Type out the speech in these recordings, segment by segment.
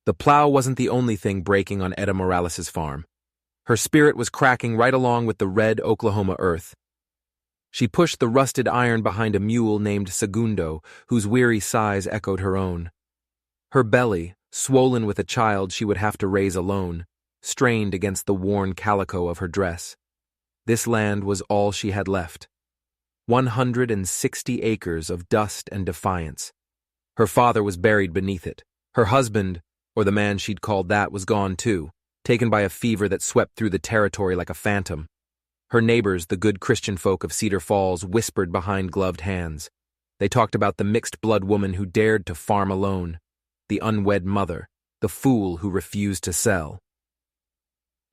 The plow wasn't the only thing breaking on Etta Morales' farm. Her spirit was cracking right along with the red Oklahoma earth. She pushed the rusted iron behind a mule named Segundo, whose weary sighs echoed her own. Her belly, swollen with a child she would have to raise alone, strained against the worn calico of her dress. This land was all she had left. 160 acres of dust and defiance. Her father was buried beneath it. Her husband, or the man she'd called that, was gone too, taken by a fever that swept through the territory like a phantom. Her neighbors, the good Christian folk of Cedar Falls, whispered behind gloved hands. They talked about the mixed-blood woman who dared to farm alone, the unwed mother, the fool who refused to sell.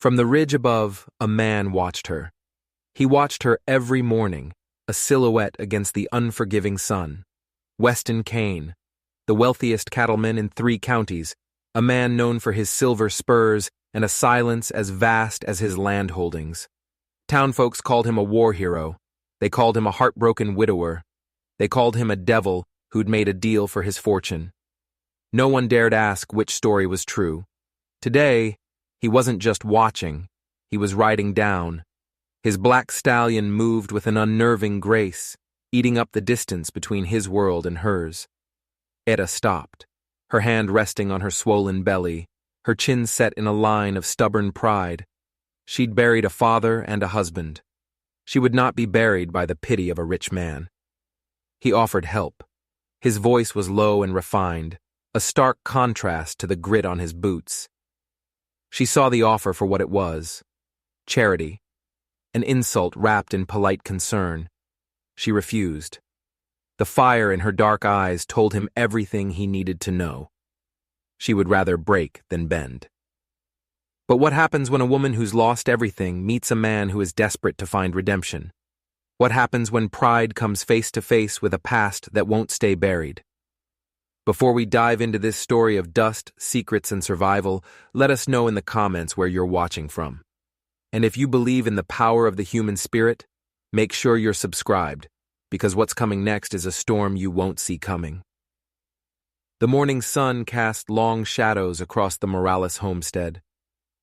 From the ridge above, a man watched her. He watched her every morning, a silhouette against the unforgiving sun. Weston Kane, the wealthiest cattleman in 3 counties, a man known for his silver spurs and a silence as vast as his land holdings. Townfolks called him a war hero. They called him a heartbroken widower. They called him a devil who'd made a deal for his fortune. No one dared ask which story was true. Today, he wasn't just watching, he was riding down. His black stallion moved with an unnerving grace, eating up the distance between his world and hers. Etta stopped, her hand resting on her swollen belly, her chin set in a line of stubborn pride. She'd buried a father and a husband. She would not be buried by the pity of a rich man. He offered help. His voice was low and refined, a stark contrast to the grit on his boots. She saw the offer for what it was: charity, an insult wrapped in polite concern. She refused. The fire in her dark eyes told him everything he needed to know. She would rather break than bend. But what happens when a woman who's lost everything meets a man who is desperate to find redemption? What happens when pride comes face to face with a past that won't stay buried? Before we dive into this story of dust, secrets, and survival, let us know in the comments where you're watching from. And if you believe in the power of the human spirit, make sure you're subscribed, because what's coming next is a storm you won't see coming. The morning sun cast long shadows across the Morales homestead.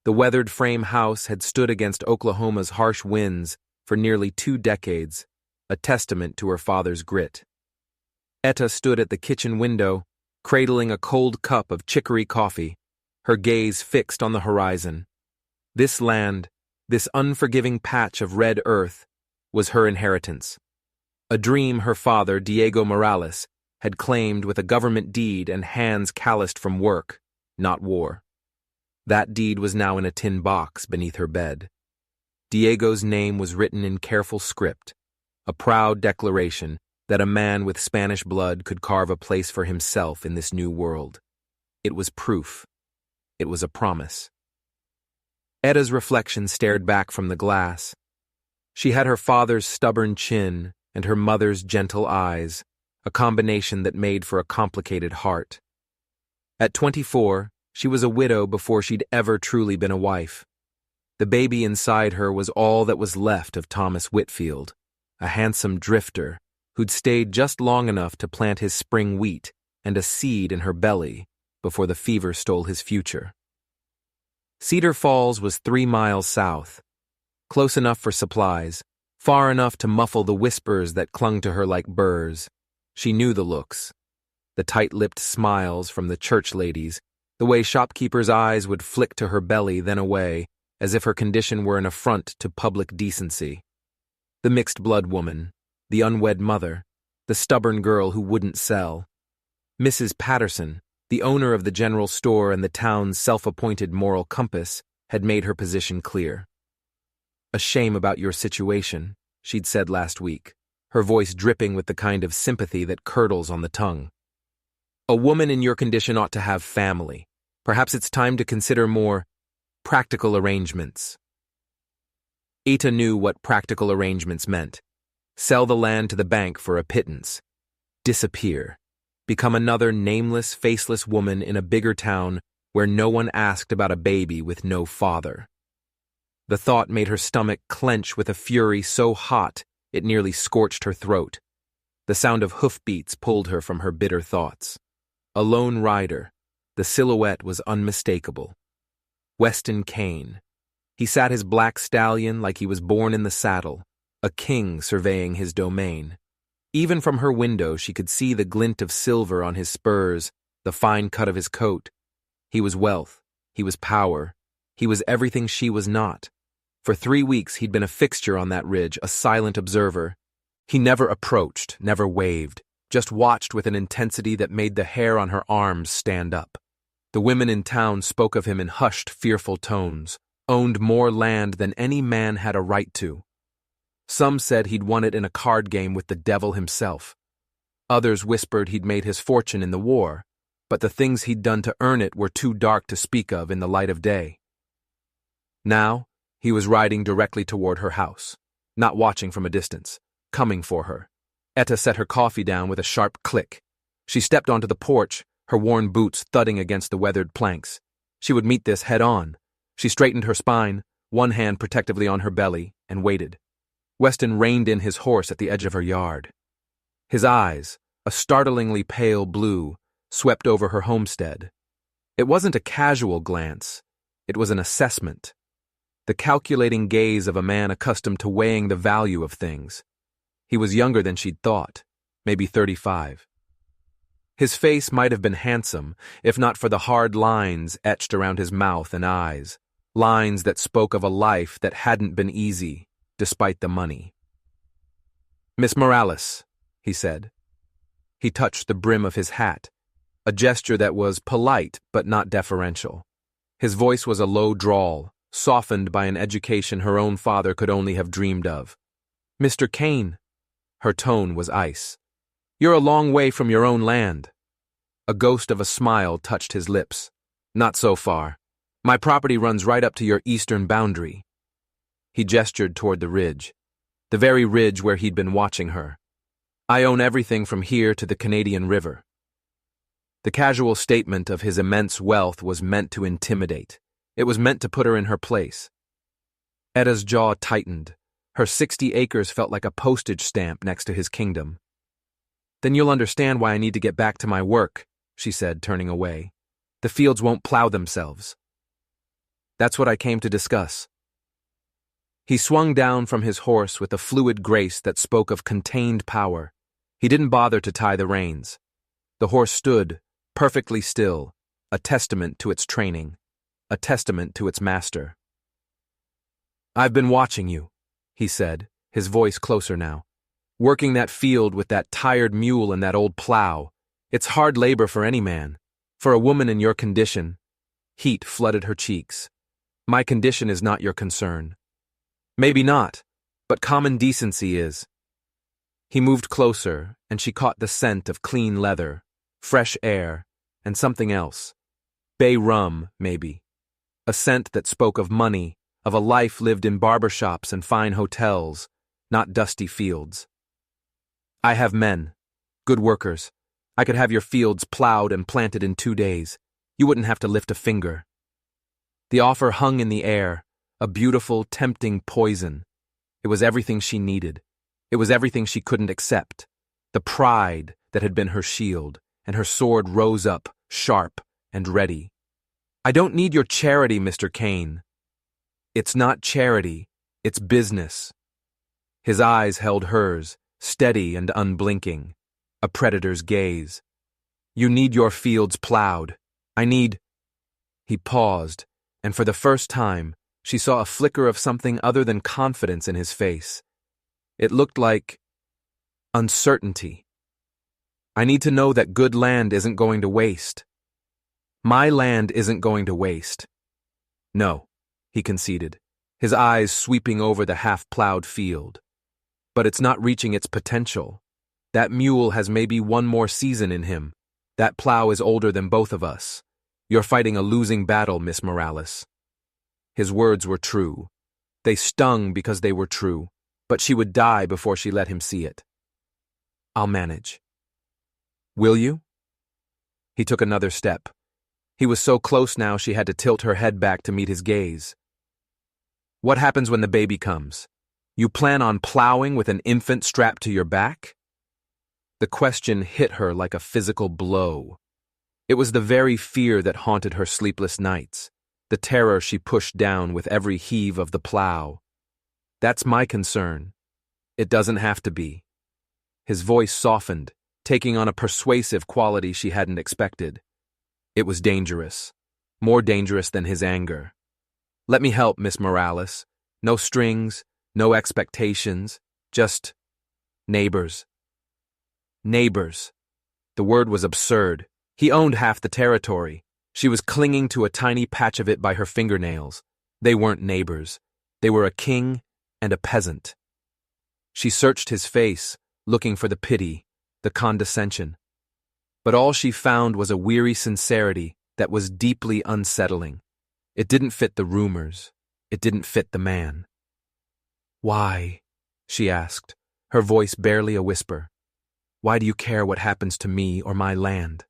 The weathered frame house had stood against Oklahoma's harsh winds for nearly 2 decades, a testament to her father's grit. Etta stood at the kitchen window, cradling a cold cup of chicory coffee, her gaze fixed on the horizon. This land, this unforgiving patch of red earth, was her inheritance. A dream her father, Diego Morales, had claimed with a government deed and hands calloused from work, not war. That deed was now in a tin box beneath her bed. Diego's name was written in careful script, a proud declaration that a man with Spanish blood could carve a place for himself in this new world. It was proof. It was a promise. Etta's reflection stared back from the glass. She had her father's stubborn chin and her mother's gentle eyes, a combination that made for a complicated heart. At 24, she was a widow before she'd ever truly been a wife. The baby inside her was all that was left of Thomas Whitfield, a handsome drifter who'd stayed just long enough to plant his spring wheat and a seed in her belly before the fever stole his future. Cedar Falls was 3 miles south, close enough for supplies, far enough to muffle the whispers that clung to her like burrs. She knew the looks, the tight-lipped smiles from the church ladies, the way shopkeepers' eyes would flick to her belly then away, as if her condition were an affront to public decency. The mixed-blood woman, the unwed mother, the stubborn girl who wouldn't sell. Mrs. Patterson, the owner of the general store and the town's self-appointed moral compass, had made her position clear. "A shame about your situation," she'd said last week, her voice dripping with the kind of sympathy that curdles on the tongue. "A woman in your condition ought to have family. Perhaps it's time to consider more practical arrangements." Etta knew what practical arrangements meant. Sell the land to the bank for a pittance. Disappear. Become another nameless, faceless woman in a bigger town where no one asked about a baby with no father. The thought made her stomach clench with a fury so hot it nearly scorched her throat. The sound of hoofbeats pulled her from her bitter thoughts. A lone rider, The silhouette was unmistakable. Weston Kane. He sat his black stallion like he was born in the saddle, a king surveying his domain. Even from her window she could see the glint of silver on his spurs, the fine cut of his coat. He was wealth. He was power. He was everything she was not. For 3 weeks he'd been a fixture on that ridge, a silent observer. He never approached, never waved, just watched with an intensity that made the hair on her arms stand up. The women in town spoke of him in hushed, fearful tones, owned more land than any man had a right to. Some said he'd won it in a card game with the devil himself. Others whispered he'd made his fortune in the war, but the things he'd done to earn it were too dark to speak of in the light of day. Now, he was riding directly toward her house, not watching from a distance, coming for her. Etta set her coffee down with a sharp click. She stepped onto the porch, her worn boots thudding against the weathered planks. She would meet this head on. She straightened her spine, one hand protectively on her belly, and waited. Weston reined in his horse at the edge of her yard. His eyes, a startlingly pale blue, swept over her homestead. It wasn't a casual glance. It was an assessment. The calculating gaze of a man accustomed to weighing the value of things. He was younger than she'd thought, maybe 35. His face might have been handsome, if not for the hard lines etched around his mouth and eyes, lines that spoke of a life that hadn't been easy, despite the money. "Miss Morales," he said. He touched the brim of his hat, a gesture that was polite but not deferential. His voice was a low drawl, softened by an education her own father could only have dreamed of. "Mr. Kane." Her tone was ice. "You're a long way from your own land." A ghost of a smile touched his lips. "Not so far. My property runs right up to your eastern boundary." He gestured toward the ridge, the very ridge where he'd been watching her. "I own everything from here to the Canadian River." The casual statement of his immense wealth was meant to intimidate. It was meant to put her in her place. Etta's jaw tightened. Her 60 acres felt like a postage stamp next to his kingdom. "Then you'll understand why I need to get back to my work," she said, turning away. "The fields won't plow themselves." "That's what I came to discuss." He swung down from his horse with a fluid grace that spoke of contained power. He didn't bother to tie the reins. The horse stood, perfectly still, a testament to its training, a testament to its master. "I've been watching you," he said, his voice closer now. "Working that field with that tired mule and that old plow. It's hard labor for any man. For a woman in your condition." Heat flooded her cheeks. "My condition is not your concern." "Maybe not, but common decency is." He moved closer, and she caught the scent of clean leather, fresh air, and something else. Bay rum, maybe. A scent that spoke of money, of a life lived in barbershops and fine hotels, not dusty fields. "I have men, good workers. I could have your fields plowed and planted in 2 days. You wouldn't have to lift a finger." The offer hung in the air, a beautiful, tempting poison. It was everything she needed. It was everything she couldn't accept. The pride that had been her shield, and her sword rose up, sharp and ready. "I don't need your charity, Mr. Kane." "It's not charity, it's business." His eyes held hers, steady and unblinking, a predator's gaze. "You need your fields plowed. I need—" He paused, and for the first time, she saw a flicker of something other than confidence in his face. It looked like uncertainty. "I need to know that good land isn't going to waste." "My land isn't going to waste." "No," he conceded, his eyes sweeping over the half-plowed field. "But it's not reaching its potential. That mule has maybe one more season in him. That plow is older than both of us. You're fighting a losing battle, Miss Morales." His words were true. They stung because they were true, but she would die before she let him see it. "I'll manage." "Will you?" He took another step. He was so close now she had to tilt her head back to meet his gaze. "What happens when the baby comes? You plan on plowing with an infant strapped to your back?" The question hit her like a physical blow. It was the very fear that haunted her sleepless nights, the terror she pushed down with every heave of the plow. That's my concern. It doesn't have to be. His voice softened, taking on a persuasive quality she hadn't expected. It was dangerous, more dangerous than his anger. Let me help, Miss Morales. No strings, no expectations, just neighbors. Neighbors. The word was absurd. He owned half the territory. She was clinging to a tiny patch of it by her fingernails. They weren't neighbors. They were a king and a peasant. She searched his face, looking for the pity, the condescension. But all she found was a weary sincerity that was deeply unsettling. It didn't fit the rumors. It didn't fit the man. "Why?" she asked, her voice barely a whisper. "Why do you care what happens to me or my land?"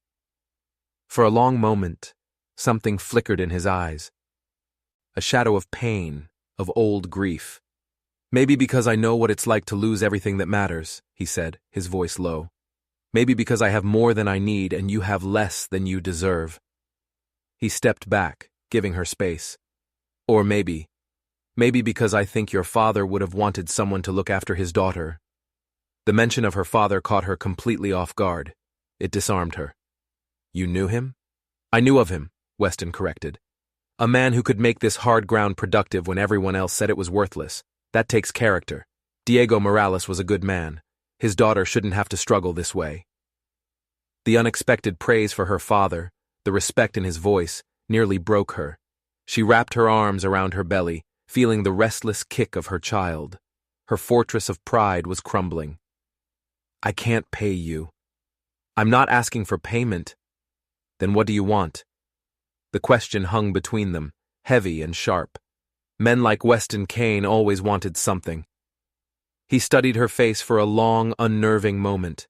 For a long moment, something flickered in his eyes. A shadow of pain, of old grief. "Maybe because I know what it's like to lose everything that matters," he said, his voice low. "Maybe because I have more than I need and you have less than you deserve." He stepped back, giving her space. "Or maybe because I think your father would have wanted someone to look after his daughter." The mention of her father caught her completely off guard. It disarmed her. "You knew him?" "I knew of him," Weston corrected. "A man who could make this hard ground productive when everyone else said it was worthless. That takes character. Diego Morales was a good man. His daughter shouldn't have to struggle this way." The unexpected praise for her father, the respect in his voice, nearly broke her. She wrapped her arms around her belly, feeling the restless kick of her child. Her fortress of pride was crumbling. "I can't pay you." "I'm not asking for payment." "Then what do you want?" The question hung between them, heavy and sharp. Men like Weston Kane always wanted something. He studied her face for a long, unnerving moment.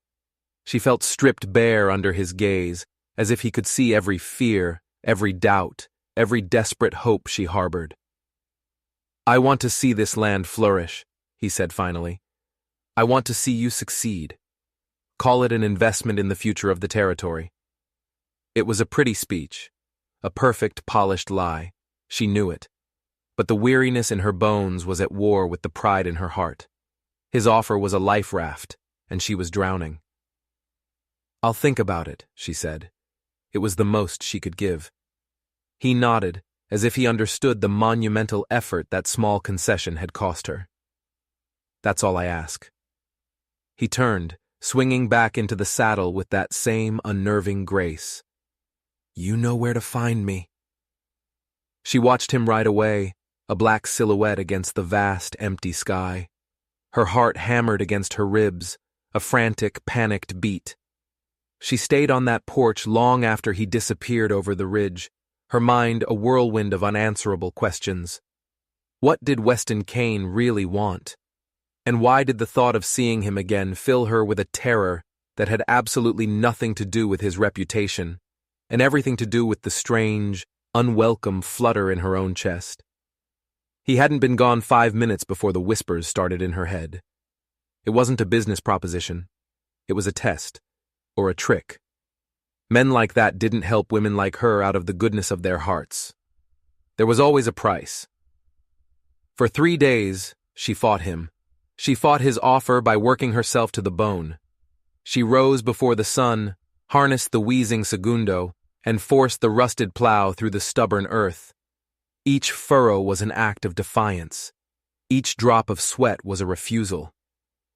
She felt stripped bare under his gaze, as if he could see every fear, every doubt, every desperate hope she harbored. "I want to see this land flourish," he said finally. "I want to see you succeed. Call it an investment in the future of the territory." It was a pretty speech, a perfect, polished lie. She knew it. But the weariness in her bones was at war with the pride in her heart. His offer was a life raft, and she was drowning. "I'll think about it," she said. It was the most she could give. He nodded, as if he understood the monumental effort that small concession had cost her. "That's all I ask." He turned, swinging back into the saddle with that same unnerving grace. "You know where to find me." She watched him ride away, a black silhouette against the vast, empty sky. Her heart hammered against her ribs, a frantic, panicked beat. She stayed on that porch long after he disappeared over the ridge, her mind a whirlwind of unanswerable questions. What did Weston Kane really want? And why did the thought of seeing him again fill her with a terror that had absolutely nothing to do with his reputation, and everything to do with the strange, unwelcome flutter in her own chest? He hadn't been gone 5 minutes before the whispers started in her head. It wasn't a business proposition. It was a test, or a trick. Men like that didn't help women like her out of the goodness of their hearts. There was always a price. For 3 days, she fought him. She fought his offer by working herself to the bone. She rose before the sun, harnessed the wheezing segundo, and forced the rusted plow through the stubborn earth. Each furrow was an act of defiance. Each drop of sweat was a refusal.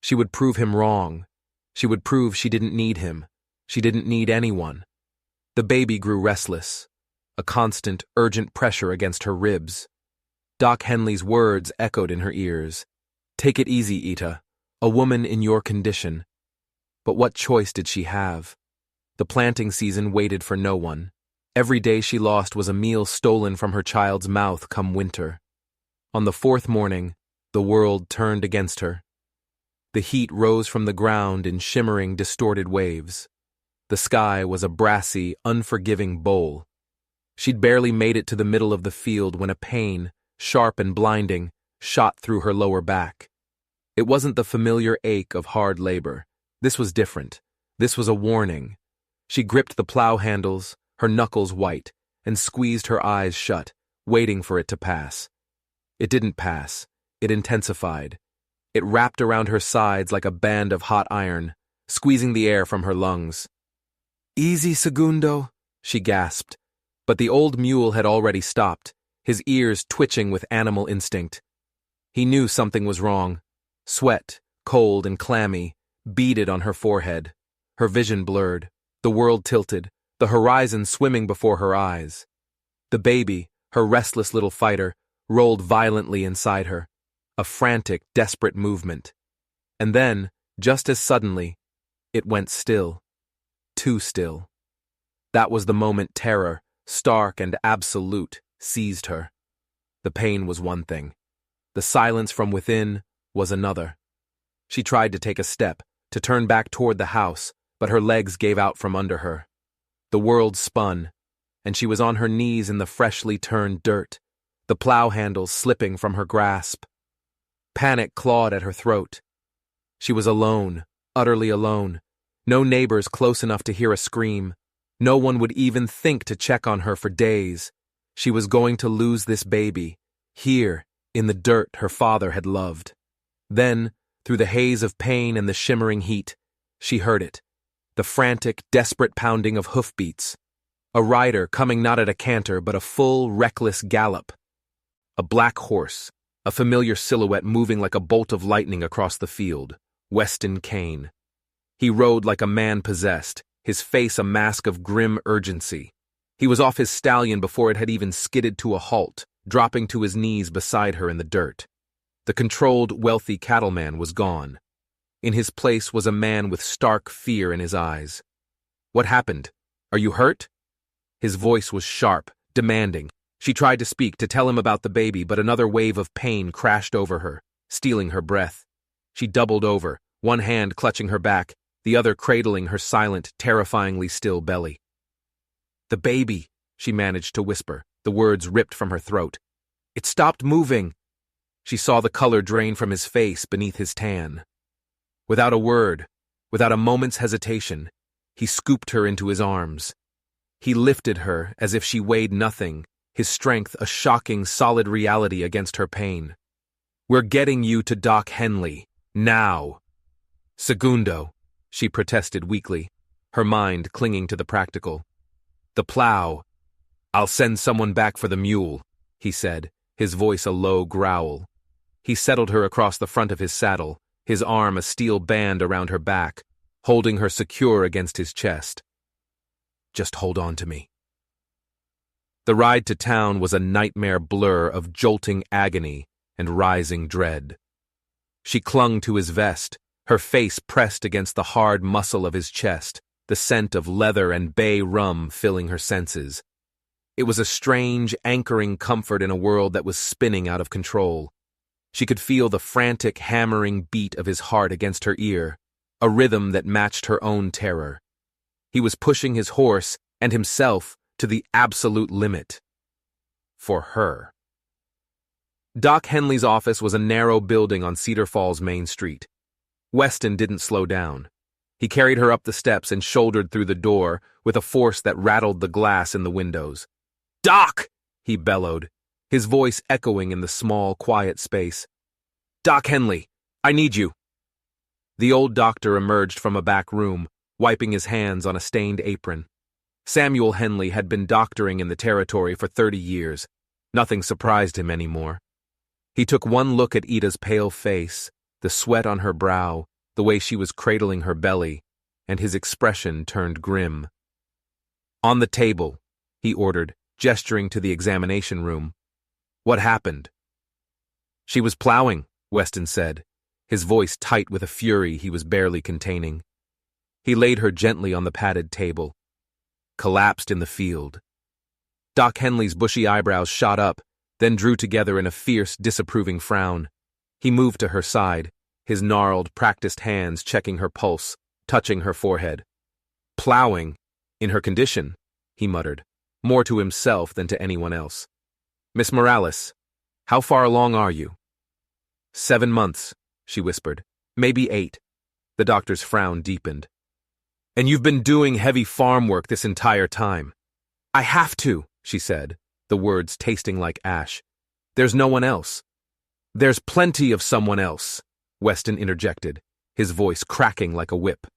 She would prove him wrong. She would prove she didn't need him. She didn't need anyone. The baby grew restless, a constant, urgent pressure against her ribs. Doc Henley's words echoed in her ears. "Take it easy, Ita. A woman in your condition." But what choice did she have? The planting season waited for no one. Every day she lost was a meal stolen from her child's mouth come winter. On the 4th morning, the world turned against her. The heat rose from the ground in shimmering, distorted waves. The sky was a brassy, unforgiving bowl. She'd barely made it to the middle of the field when a pain, sharp and blinding, shot through her lower back. It wasn't the familiar ache of hard labor. This was different. This was a warning. She gripped the plow handles, her knuckles white, and squeezed her eyes shut, waiting for it to pass. It didn't pass. It intensified. It wrapped around her sides like a band of hot iron, squeezing the air from her lungs. "Easy, Segundo," she gasped. But the old mule had already stopped, his ears twitching with animal instinct. He knew something was wrong. Sweat, cold and clammy, beaded on her forehead. Her vision blurred, the world tilted, the horizon swimming before her eyes. The baby, her restless little fighter, rolled violently inside her, a frantic, desperate movement. And then, just as suddenly, it went still. Too still. That was the moment terror, stark and absolute, seized her. The pain was one thing. The silence from within was another. She tried to take a step, to turn back toward the house, but her legs gave out from under her. The world spun, and she was on her knees in the freshly turned dirt, the plow handles slipping from her grasp. Panic clawed at her throat. She was alone, utterly alone. No neighbors close enough to hear a scream. No one would even think to check on her for days. She was going to lose this baby, here, in the dirt her father had loved. Then, through the haze of pain and the shimmering heat, she heard it, the frantic, desperate pounding of hoofbeats. A rider coming not at a canter but a full, reckless gallop. A black horse, a familiar silhouette moving like a bolt of lightning across the field, Weston Kane. He rode like a man possessed, his face a mask of grim urgency. He was off his stallion before it had even skidded to a halt, dropping to his knees beside her in the dirt. The controlled, wealthy cattleman was gone. In his place was a man with stark fear in his eyes. "What happened? Are you hurt?" His voice was sharp, demanding. She tried to speak, to tell him about the baby, but another wave of pain crashed over her, stealing her breath. She doubled over, one hand clutching her back, the other cradling her silent, terrifyingly still belly. "The baby," she managed to whisper, the words ripped from her throat. "It stopped moving." She saw the color drain from his face beneath his tan. Without a word, without a moment's hesitation, he scooped her into his arms. He lifted her as if she weighed nothing, his strength a shocking, solid reality against her pain. "We're getting you to Doc Henley, now." "Segundo," she protested weakly, her mind clinging to the practical. "The plow." "I'll send someone back for the mule," he said, his voice a low growl. He settled her across the front of his saddle, his arm a steel band around her back, holding her secure against his chest. "Just hold on to me." The ride to town was a nightmare blur of jolting agony and rising dread. She clung to his vest, her face pressed against the hard muscle of his chest, the scent of leather and bay rum filling her senses. It was a strange, anchoring comfort in a world that was spinning out of control. She could feel the frantic, hammering beat of his heart against her ear, a rhythm that matched her own terror. He was pushing his horse and himself to the absolute limit. For her. Doc Henley's office was a narrow building on Cedar Falls Main Street. Weston didn't slow down. He carried her up the steps and shouldered through the door with a force that rattled the glass in the windows. "Doc!" he bellowed, his voice echoing in the small, quiet space. "Doc Henley, I need you." The old doctor emerged from a back room, wiping his hands on a stained apron. Samuel Henley had been doctoring in the territory for 30 years. Nothing surprised him anymore. He took one look at Ida's pale face, the sweat on her brow, the way she was cradling her belly, and his expression turned grim. "On the table," he ordered, gesturing to the examination room. "What happened?" "She was plowing," Weston said, his voice tight with a fury he was barely containing. He laid her gently on the padded table. "Collapsed in the field." Doc Henley's bushy eyebrows shot up, then drew together in a fierce, disapproving frown. He moved to her side, his gnarled, practiced hands checking her pulse, touching her forehead. "Plowing, in her condition," he muttered, more to himself than to anyone else. "Miss Morales, how far along are you?" 7 months, she whispered. "Maybe 8. The doctor's frown deepened. "And you've been doing heavy farm work this entire time." I have to, she said, the words tasting like ash. There's no one else. There's plenty of someone else, Weston interjected, his voice cracking like a whip.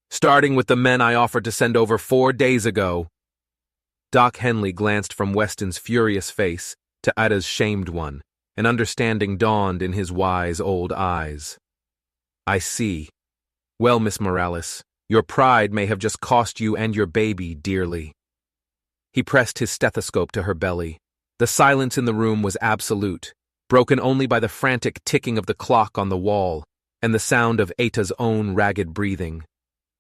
Starting with the men I offered to send over 4 days ago. Doc Henley glanced from Weston's furious face to Ada's shamed one, and understanding dawned in his wise old eyes. I see. Well, Miss Morales, your pride may have just cost you and your baby dearly. He pressed his stethoscope to her belly. The silence in the room was absolute, broken only by the frantic ticking of the clock on the wall and the sound of Ata's own ragged breathing.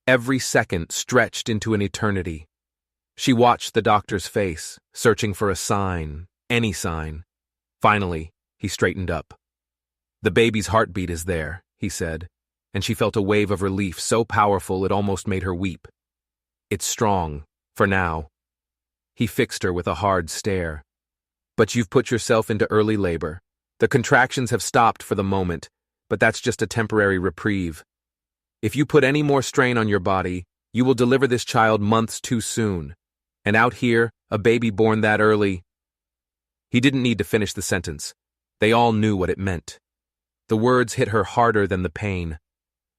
Every second stretched into an eternity. She watched the doctor's face, searching for a sign, any sign. Finally, he straightened up. The baby's heartbeat is there, he said, and she felt a wave of relief so powerful it almost made her weep. It's strong, for now. He fixed her with a hard stare. But you've put yourself into early labor. The contractions have stopped for the moment, but that's just a temporary reprieve. If you put any more strain on your body, you will deliver this child months too soon. And out here, a baby born that early. He didn't need to finish the sentence. They all knew what it meant. The words hit her harder than the pain.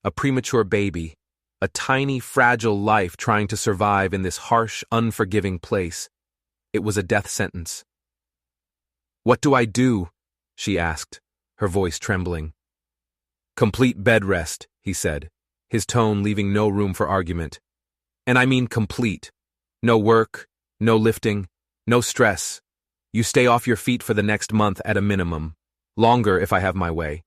A premature baby, a tiny, fragile life trying to survive in this harsh, unforgiving place. It was a death sentence. What do I do? She asked, her voice trembling. Complete bed rest, he said, his tone leaving no room for argument. And I mean complete. No work, no lifting, no stress. You stay off your feet for the next month at a minimum. Longer if I have my way.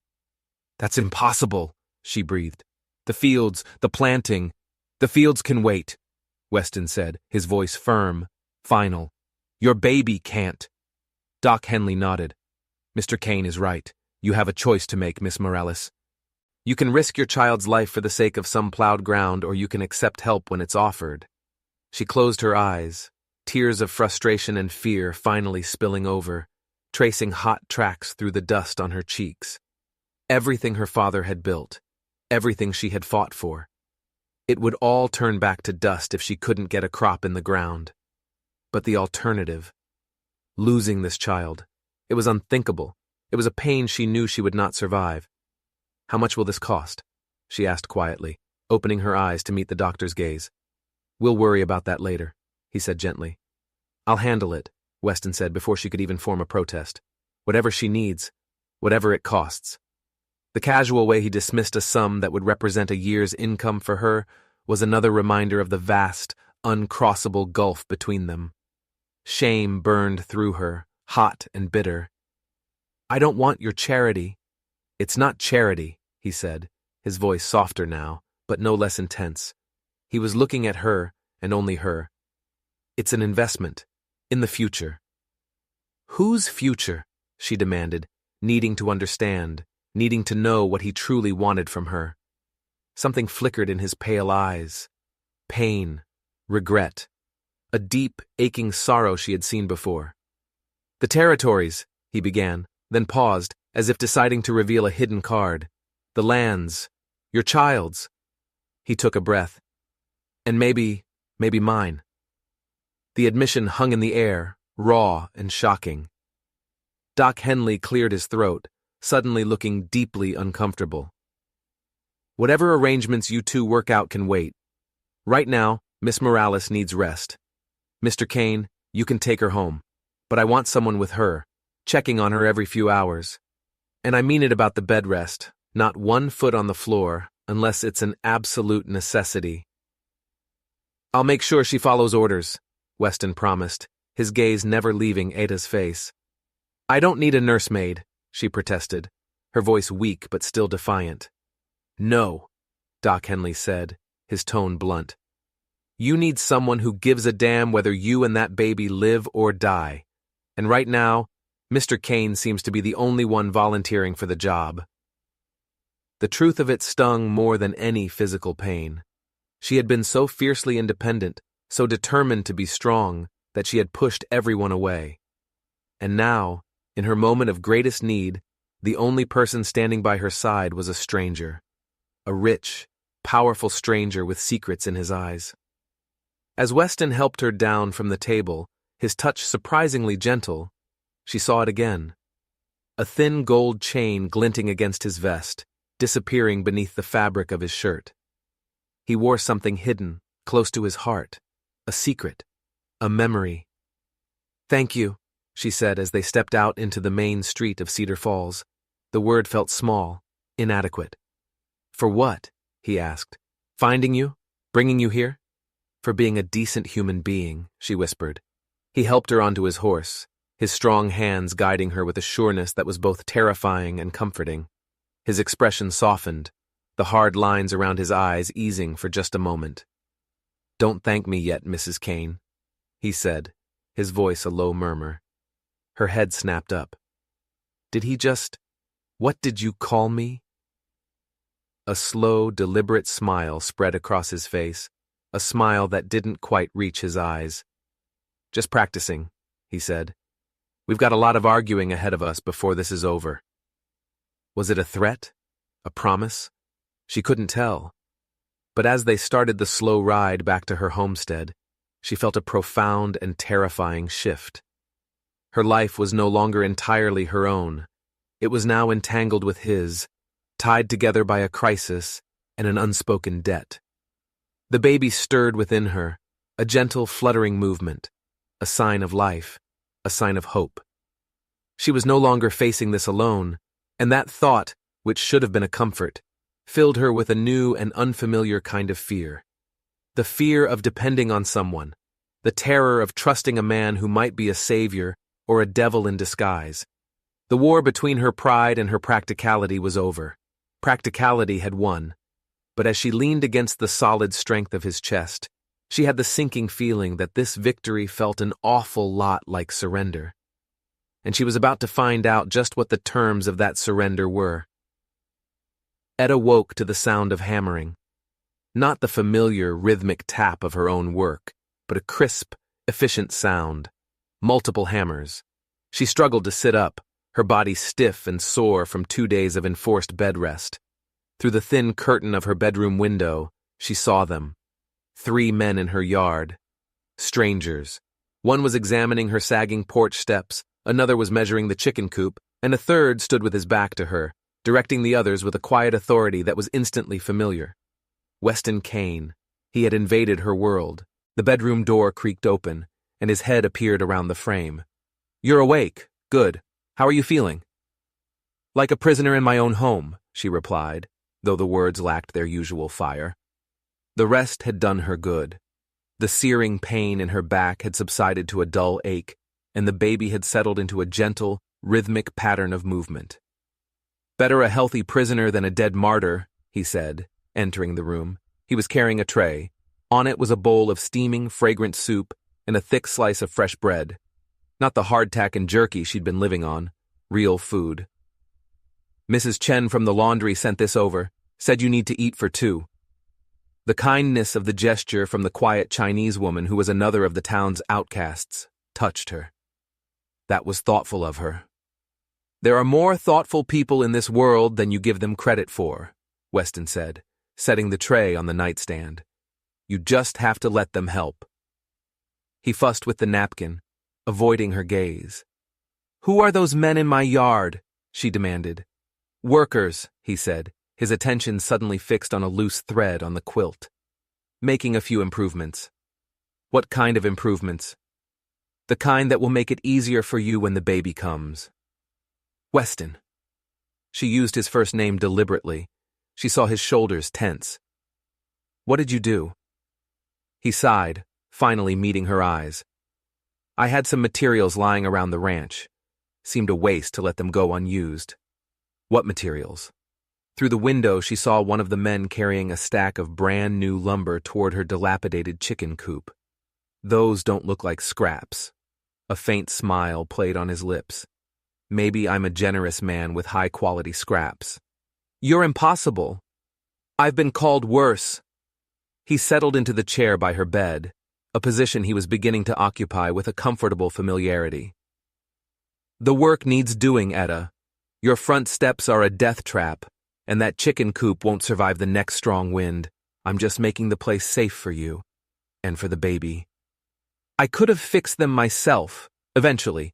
That's impossible, she breathed. The fields, the planting. The fields can wait, Weston said, his voice firm, final. Your baby can't. Doc Henley nodded. Mr. Kane is right. You have a choice to make, Miss Morales. You can risk your child's life for the sake of some plowed ground, or you can accept help when it's offered. She closed her eyes, tears of frustration and fear finally spilling over, tracing hot tracks through the dust on her cheeks. Everything her father had built, everything she had fought for. It would all turn back to dust if she couldn't get a crop in the ground. But the alternative, losing this child, it was unthinkable. It was a pain she knew she would not survive. How much will this cost? She asked quietly, opening her eyes to meet the doctor's gaze. We'll worry about that later, he said gently. I'll handle it, Weston said before she could even form a protest. Whatever she needs, whatever it costs. The casual way he dismissed a sum that would represent a year's income for her was another reminder of the vast, uncrossable gulf between them. Shame burned through her, hot and bitter. I don't want your charity. It's not charity, he said, his voice softer now, but no less intense. He was looking at her, and only her. It's an investment, in the future. Whose future? She demanded, needing to understand, needing to know what he truly wanted from her. Something flickered in his pale eyes. Pain, regret, a deep, aching sorrow she had seen before. The territories, he began, then paused, as if deciding to reveal a hidden card. The lands, your child's. He took a breath. And maybe mine. The admission hung in the air, raw and shocking. Doc Henley cleared his throat, suddenly looking deeply uncomfortable. Whatever arrangements you two work out can wait. Right now, Miss Morales needs rest. Mr. Kane, you can take her home. But I want someone with her, checking on her every few hours. And I mean it about the bed rest, not 1 foot on the floor, unless it's an absolute necessity. I'll make sure she follows orders, Weston promised, his gaze never leaving Ada's face. I don't need a nursemaid, she protested, her voice weak but still defiant. No, Doc Henley said, his tone blunt. You need someone who gives a damn whether you and that baby live or die. And right now, Mr. Kane seems to be the only one volunteering for the job. The truth of it stung more than any physical pain. She had been so fiercely independent, so determined to be strong, that she had pushed everyone away. And now, in her moment of greatest need, the only person standing by her side was a stranger. A rich, powerful stranger with secrets in his eyes. As Weston helped her down from the table, his touch surprisingly gentle, she saw it again. A thin gold chain glinting against his vest, disappearing beneath the fabric of his shirt. He wore something hidden, close to his heart, a secret, a memory. "Thank you," she said as they stepped out into the main street of Cedar Falls. The word felt small, inadequate. "For what?" he asked. "Finding you? Bringing you here?" "For being a decent human being," she whispered. He helped her onto his horse, his strong hands guiding her with a sureness that was both terrifying and comforting. His expression softened, the hard lines around his eyes easing for just a moment. "Don't thank me yet, Mrs. Kane," he said, his voice a low murmur. Her head snapped up. What did you call me?" A slow, deliberate smile spread across his face, a smile that didn't quite reach his eyes. "Just practicing," he said. "We've got a lot of arguing ahead of us before this is over." Was it a threat? A promise? She couldn't tell. But as they started the slow ride back to her homestead, she felt a profound and terrifying shift. Her life was no longer entirely her own. It was now entangled with his, tied together by a crisis and an unspoken debt. The baby stirred within her, a gentle, fluttering movement, a sign of life, a sign of hope. She was no longer facing this alone, and that thought, which should have been a comfort, filled her with a new and unfamiliar kind of fear. The fear of depending on someone, the terror of trusting a man who might be a savior or a devil in disguise. The war between her pride and her practicality was over. Practicality had won. But as she leaned against the solid strength of his chest, she had the sinking feeling that this victory felt an awful lot like surrender. And she was about to find out just what the terms of that surrender were. Etta woke to the sound of hammering. Not the familiar, rhythmic tap of her own work, but a crisp, efficient sound. Multiple hammers. She struggled to sit up, her body stiff and sore from 2 days of enforced bed rest. Through the thin curtain of her bedroom window, she saw them. 3 men in her yard. Strangers. One was examining her sagging porch steps, another was measuring the chicken coop, and a third stood with his back to her, directing the others with a quiet authority that was instantly familiar. Weston Kane. He had invaded her world. The bedroom door creaked open, and his head appeared around the frame. "You're awake. Good. How are you feeling?" "Like a prisoner in my own home," she replied, though the words lacked their usual fire. The rest had done her good. The searing pain in her back had subsided to a dull ache, and the baby had settled into a gentle, rhythmic pattern of movement. "Better a healthy prisoner than a dead martyr," he said, entering the room. He was carrying a tray. On it was a bowl of steaming, fragrant soup and a thick slice of fresh bread. Not the hardtack and jerky she'd been living on. Real food. "Mrs. Chen from the laundry sent this over. Said you need to eat for 2. The kindness of the gesture from the quiet Chinese woman who was another of the town's outcasts touched her. That was thoughtful of her. "There are more thoughtful people in this world than you give them credit for," Weston said, setting the tray on the nightstand. "You just have to let them help." He fussed with the napkin, avoiding her gaze. "Who are those men in my yard?" she demanded. "Workers," he said, his attention suddenly fixed on a loose thread on the quilt. "Making a few improvements." "What kind of improvements?" "The kind that will make it easier for you when the baby comes." "Weston." She used his first name deliberately. She saw his shoulders tense. "What did you do?" He sighed, finally meeting her eyes. "I had some materials lying around the ranch. Seemed a waste to let them go unused." "What materials?" Through the window she saw one of the men carrying a stack of brand new lumber toward her dilapidated chicken coop. "Those don't look like scraps." A faint smile played on his lips. "Maybe I'm a generous man with high-quality scraps." "You're impossible. I've been called worse." He settled into the chair by her bed, a position he was beginning to occupy with a comfortable familiarity. "The work needs doing, Etta. Your front steps are a death trap, and that chicken coop won't survive the next strong wind. I'm just making the place safe for you." And for the baby. I could have fixed them myself, eventually.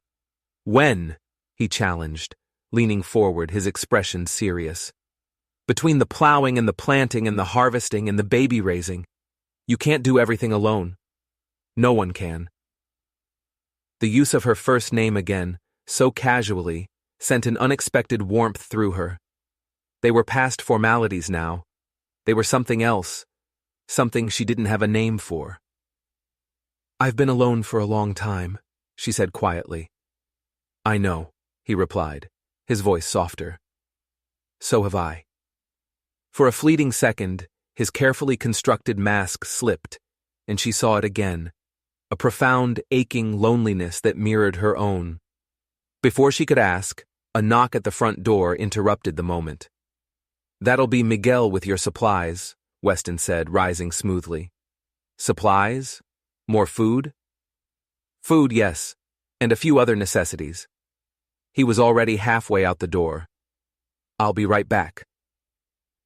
When? He challenged, leaning forward, his expression serious. Between the plowing and the planting and the harvesting and the baby raising, you can't do everything alone. No one can. The use of her first name again, so casually, sent an unexpected warmth through her. They were past formalities now. They were something else, something she didn't have a name for. I've been alone for a long time, she said quietly. I know, he replied, his voice softer. So have I. For a fleeting second, his carefully constructed mask slipped, and she saw it again, a profound, aching loneliness that mirrored her own. Before she could ask, a knock at the front door interrupted the moment. That'll be Miguel with your supplies, Weston said, rising smoothly. Supplies? More food? Food, yes, and a few other necessities. He was already halfway out the door. I'll be right back.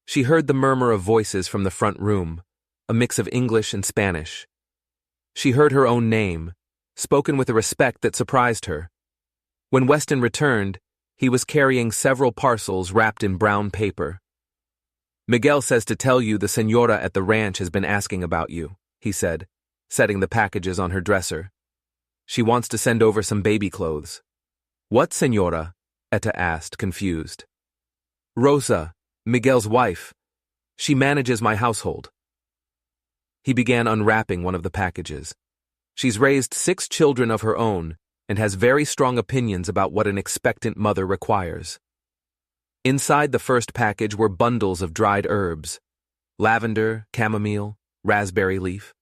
She heard the murmur of voices from the front room, a mix of English and Spanish. She heard her own name, spoken with a respect that surprised her. When Weston returned, he was carrying several parcels wrapped in brown paper. Miguel says to tell you the señora at the ranch has been asking about you, he said, setting the packages on her dresser. She wants to send over some baby clothes. What señora? Etta asked, confused. Rosa, Miguel's wife. She manages my household. He began unwrapping one of the packages. She's raised 6 children of her own and has very strong opinions about what an expectant mother requires. Inside the first package were bundles of dried herbs, lavender, chamomile, raspberry leaf.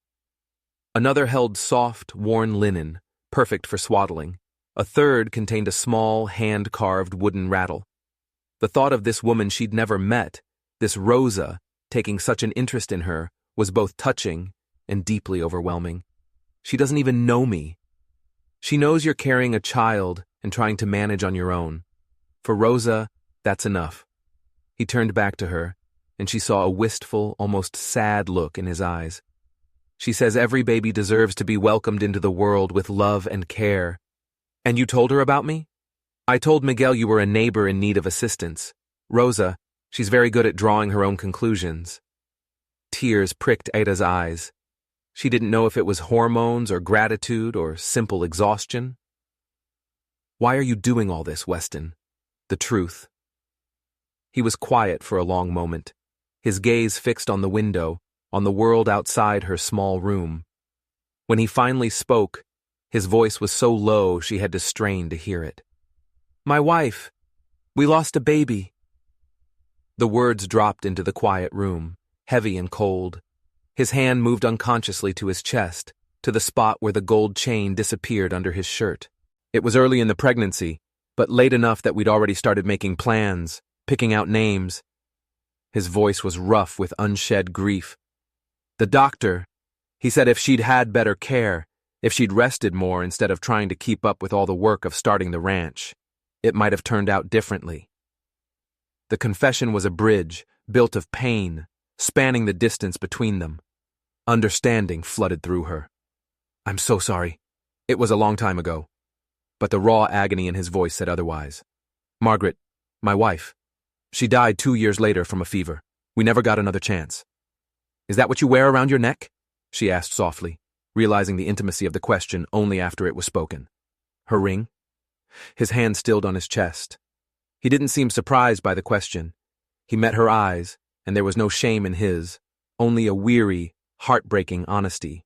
Another held soft, worn linen, perfect for swaddling. A third contained a small, hand-carved wooden rattle. The thought of this woman she'd never met, this Rosa, taking such an interest in her, was both touching and deeply overwhelming. She doesn't even know me. She knows you're carrying a child and trying to manage on your own. For Rosa, that's enough. He turned back to her, and she saw a wistful, almost sad look in his eyes. She says every baby deserves to be welcomed into the world with love and care. And you told her about me? I told Miguel you were a neighbor in need of assistance. Rosa, she's very good at drawing her own conclusions. Tears pricked Ada's eyes. She didn't know if it was hormones or gratitude or simple exhaustion. Why are you doing all this, Weston? The truth. He was quiet for a long moment, his gaze fixed on the window, on the world outside her small room. When he finally spoke, his voice was so low she had to strain to hear it. My wife. We lost a baby. The words dropped into the quiet room, heavy and cold. His hand moved unconsciously to his chest, to the spot where the gold chain disappeared under his shirt. It was early in the pregnancy, but late enough that we'd already started making plans, picking out names. His voice was rough with unshed grief. The doctor, he said if she'd had better care, if she'd rested more instead of trying to keep up with all the work of starting the ranch, it might have turned out differently. The confession was a bridge, built of pain, spanning the distance between them. Understanding flooded through her. I'm so sorry. It was a long time ago. But the raw agony in his voice said otherwise. Margaret, my wife, she died 2 years later from a fever. We never got another chance. Is that what you wear around your neck? She asked softly, realizing the intimacy of the question only after it was spoken. Her ring? His hand stilled on his chest. He didn't seem surprised by the question. He met her eyes, and there was no shame in his, only a weary, heartbreaking honesty.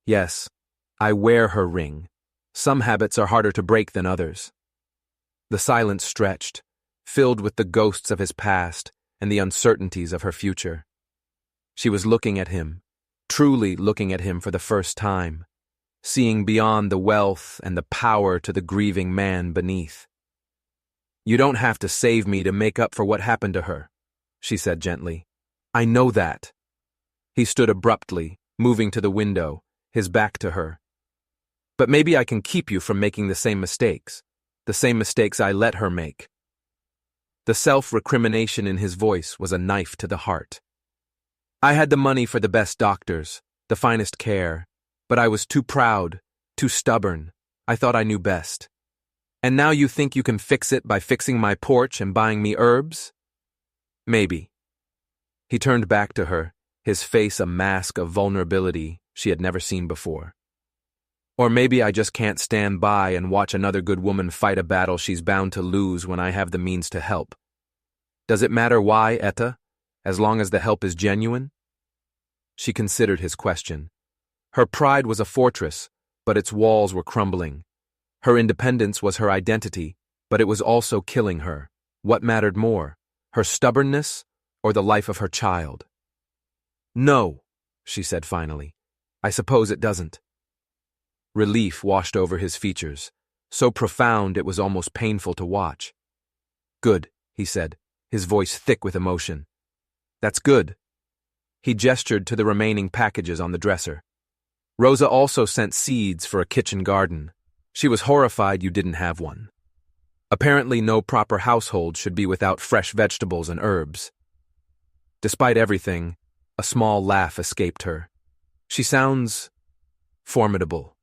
Yes, I wear her ring. Some habits are harder to break than others. The silence stretched, filled with the ghosts of his past and the uncertainties of her future. She was looking at him, truly looking at him for the first time, seeing beyond the wealth and the power to the grieving man beneath. You don't have to save me to make up for what happened to her, she said gently. I know that. He stood abruptly, moving to the window, his back to her. But maybe I can keep you from making the same mistakes I let her make. The self-recrimination in his voice was a knife to the heart. I had the money for the best doctors, the finest care, but I was too proud, too stubborn. I thought I knew best. And now you think you can fix it by fixing my porch and buying me herbs? Maybe. He turned back to her, his face a mask of vulnerability she had never seen before. Or maybe I just can't stand by and watch another good woman fight a battle she's bound to lose when I have the means to help. Does it matter why, Etta, as long as the help is genuine? She considered his question. Her pride was a fortress, but its walls were crumbling. Her independence was her identity, but it was also killing her. What mattered more, her stubbornness or the life of her child? No, she said finally. I suppose it doesn't. Relief washed over his features, so profound it was almost painful to watch. Good, he said, his voice thick with emotion. That's good. He gestured to the remaining packages on the dresser. Rosa also sent seeds for a kitchen garden. She was horrified you didn't have one. Apparently no proper household should be without fresh vegetables and herbs. Despite everything, a small laugh escaped her. She sounds formidable.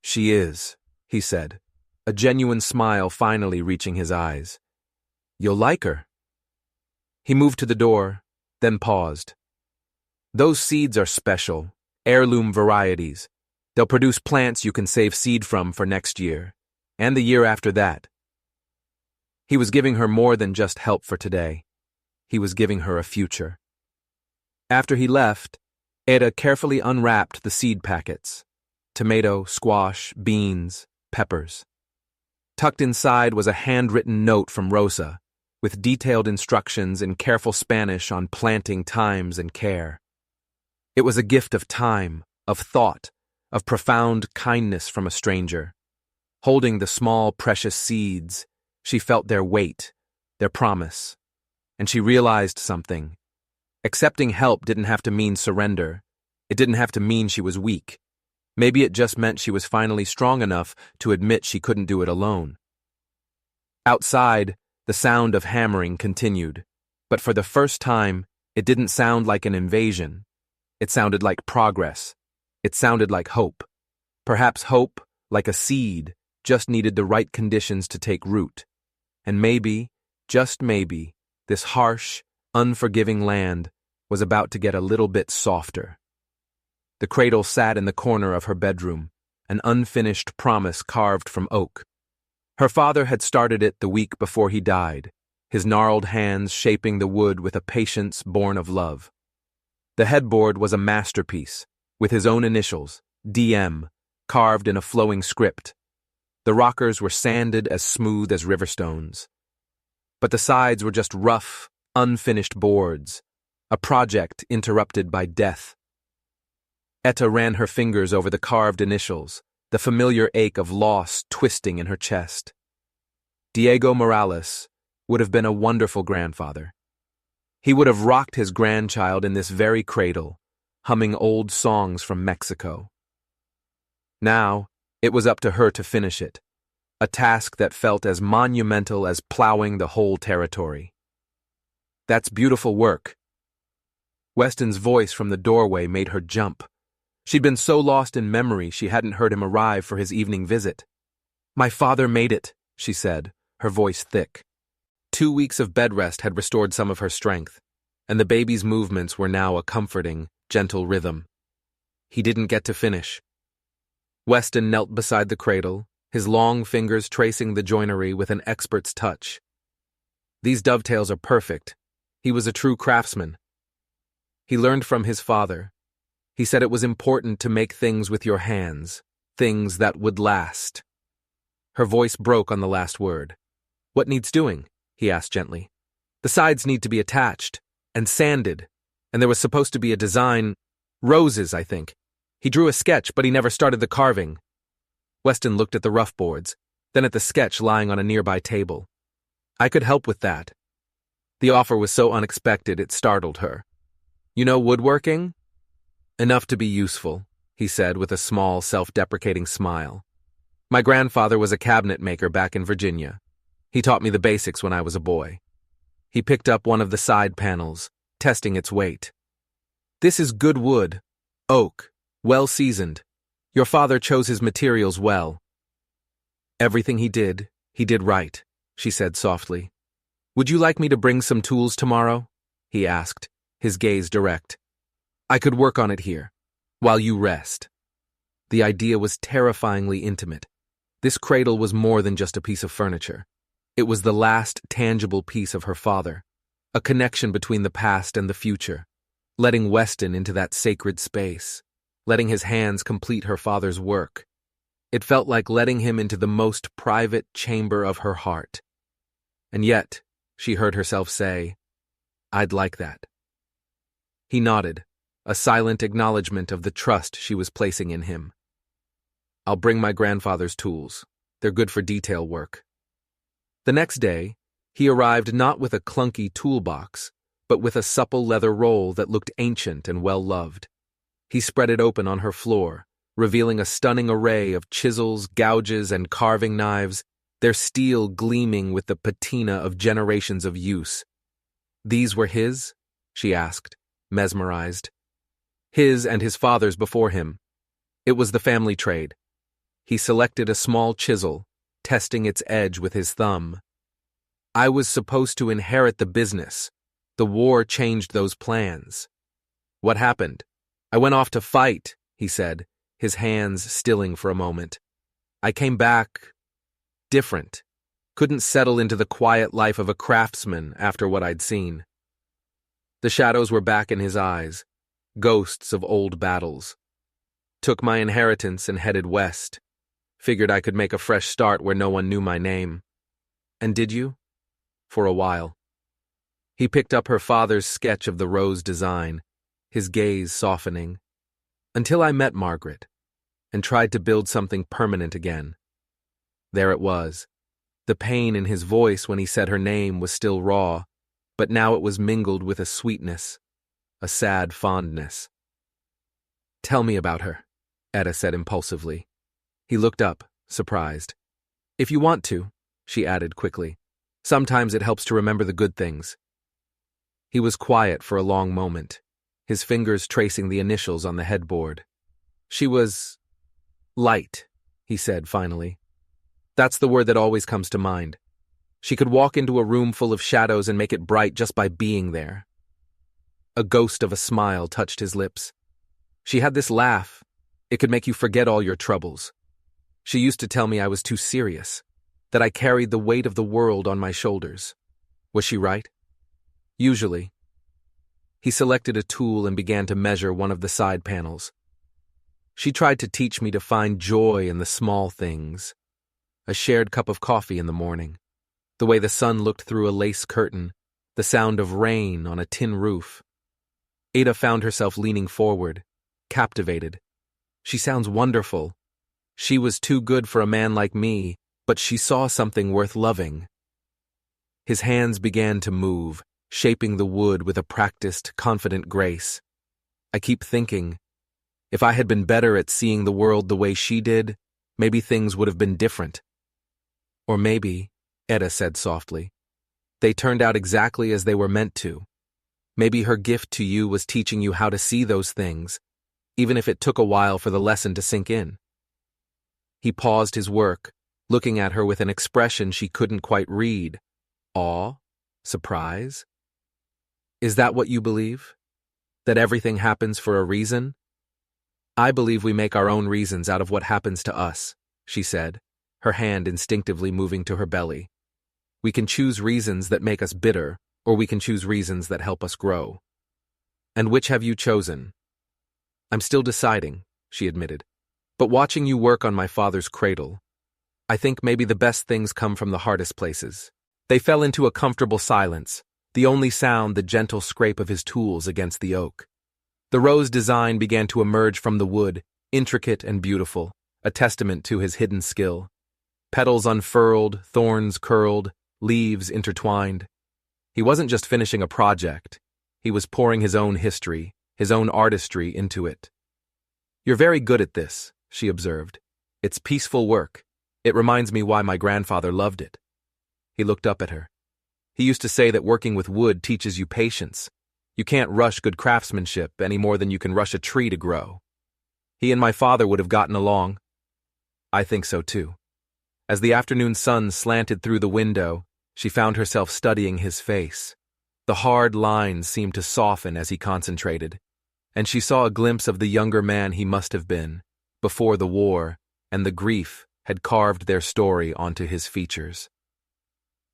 She is, he said, a genuine smile finally reaching his eyes. You'll like her. He moved to the door, then paused. Those seeds are special, heirloom varieties. They'll produce plants you can save seed from for next year, and the year after that. He was giving her more than just help for today. He was giving her a future. After he left, Etta carefully unwrapped the seed packets. Tomato, squash, beans, peppers. Tucked inside was a handwritten note from Rosa, with detailed instructions in careful Spanish on planting times and care. It was a gift of time, of thought, of profound kindness from a stranger. Holding the small, precious seeds, she felt their weight, their promise. And she realized something. Accepting help didn't have to mean surrender. It didn't have to mean she was weak. Maybe it just meant she was finally strong enough to admit she couldn't do it alone. Outside, the sound of hammering continued, but for the first time, it didn't sound like an invasion. It sounded like progress. It sounded like hope. Perhaps hope, like a seed, just needed the right conditions to take root. And maybe, just maybe, this harsh, unforgiving land was about to get a little bit softer. The cradle sat in the corner of her bedroom, an unfinished promise carved from oak. Her father had started it the week before he died, his gnarled hands shaping the wood with a patience born of love. The headboard was a masterpiece, with his own initials, DM, carved in a flowing script. The rockers were sanded as smooth as river stones. But the sides were just rough, unfinished boards, a project interrupted by death. Etta ran her fingers over the carved initials, the familiar ache of loss twisting in her chest. Diego Morales would have been a wonderful grandfather. He would have rocked his grandchild in this very cradle, humming old songs from Mexico. Now, it was up to her to finish it, a task that felt as monumental as plowing the whole territory. That's beautiful work. Weston's voice from the doorway made her jump. She'd been so lost in memory she hadn't heard him arrive for his evening visit. My father made it, she said, her voice thick. 2 weeks of bed rest had restored some of her strength, and the baby's movements were now a comforting, gentle rhythm. He didn't get to finish. Weston knelt beside the cradle, his long fingers tracing the joinery with an expert's touch. These dovetails are perfect. He was a true craftsman. He learned from his father. He said it was important to make things with your hands, things that would last. Her voice broke on the last word. What needs doing? He asked gently. The sides need to be attached and sanded, and there was supposed to be a design. Roses, I think. He drew a sketch, but he never started the carving. Weston looked at the rough boards, then at the sketch lying on a nearby table. I could help with that. The offer was so unexpected it startled her. You know woodworking? Enough to be useful, he said with a small, self-deprecating smile. My grandfather was a cabinet maker back in Virginia. He taught me the basics when I was a boy. He picked up one of the side panels, testing its weight. This is good wood. Oak, well seasoned. Your father chose his materials well. Everything he did right, she said softly. Would you like me to bring some tools tomorrow? He asked, his gaze direct. I could work on it here, while you rest. The idea was terrifyingly intimate. This cradle was more than just a piece of furniture. It was the last tangible piece of her father, a connection between the past and the future, letting Weston into that sacred space, letting his hands complete her father's work. It felt like letting him into the most private chamber of her heart. And yet, she heard herself say, I'd like that. He nodded, a silent acknowledgement of the trust she was placing in him. I'll bring my grandfather's tools. They're good for detail work. The next day, he arrived not with a clunky toolbox, but with a supple leather roll that looked ancient and well-loved. He spread it open on her floor, revealing a stunning array of chisels, gouges, and carving knives, their steel gleaming with the patina of generations of use. These were his? She asked, mesmerized. His and his father's before him. It was the family trade. He selected a small chisel, testing its edge with his thumb. I was supposed to inherit the business. The war changed those plans. What happened? I went off to fight, he said, his hands stilling for a moment. I came back different. Couldn't settle into the quiet life of a craftsman after what I'd seen. The shadows were back in his eyes, ghosts of old battles. Took my inheritance and headed west. Figured I could make a fresh start where no one knew my name. And did you? For a while. He picked up her father's sketch of the rose design, his gaze softening. Until I met Margaret, and tried to build something permanent again. There it was. The pain in his voice when he said her name was still raw, but now it was mingled with a sweetness, a sad fondness. Tell me about her, Etta said impulsively. He looked up, surprised. If you want to, she added quickly. Sometimes it helps to remember the good things. He was quiet for a long moment, his fingers tracing the initials on the headboard. She was light, he said finally. That's the word that always comes to mind. She could walk into a room full of shadows and make it bright just by being there. A ghost of a smile touched his lips. She had this laugh. It could make you forget all your troubles. She used to tell me I was too serious, that I carried the weight of the world on my shoulders. Was she right? Usually. He selected a tool and began to measure one of the side panels. She tried to teach me to find joy in the small things. A shared cup of coffee in the morning, the way the sun looked through a lace curtain, the sound of rain on a tin roof. Ada found herself leaning forward, captivated. She sounds wonderful. She was too good for a man like me, but she saw something worth loving. His hands began to move, shaping the wood with a practiced, confident grace. I keep thinking, if I had been better at seeing the world the way she did, maybe things would have been different. Or maybe, Etta said softly, they turned out exactly as they were meant to. Maybe her gift to you was teaching you how to see those things, even if it took a while for the lesson to sink in. He paused his work, looking at her with an expression she couldn't quite read. Awe? Surprise? Is that what you believe? That everything happens for a reason? I believe we make our own reasons out of what happens to us, she said, her hand instinctively moving to her belly. We can choose reasons that make us bitter, or we can choose reasons that help us grow. And which have you chosen? I'm still deciding, she admitted, but watching you work on my father's cradle, I think maybe the best things come from the hardest places. They fell into a comfortable silence, the only sound the gentle scrape of his tools against the oak. The rose design began to emerge from the wood, intricate and beautiful, a testament to his hidden skill. Petals unfurled, thorns curled, leaves intertwined. He wasn't just finishing a project. He was pouring his own history, his own artistry into it. You're very good at this, she observed. It's peaceful work. It reminds me why my grandfather loved it. He looked up at her. He used to say that working with wood teaches you patience. You can't rush good craftsmanship any more than you can rush a tree to grow. He and my father would have gotten along. I think so too. As the afternoon sun slanted through the window, she found herself studying his face. The hard lines seemed to soften as he concentrated, and she saw a glimpse of the younger man he must have been, before the war, and the grief had carved their story onto his features.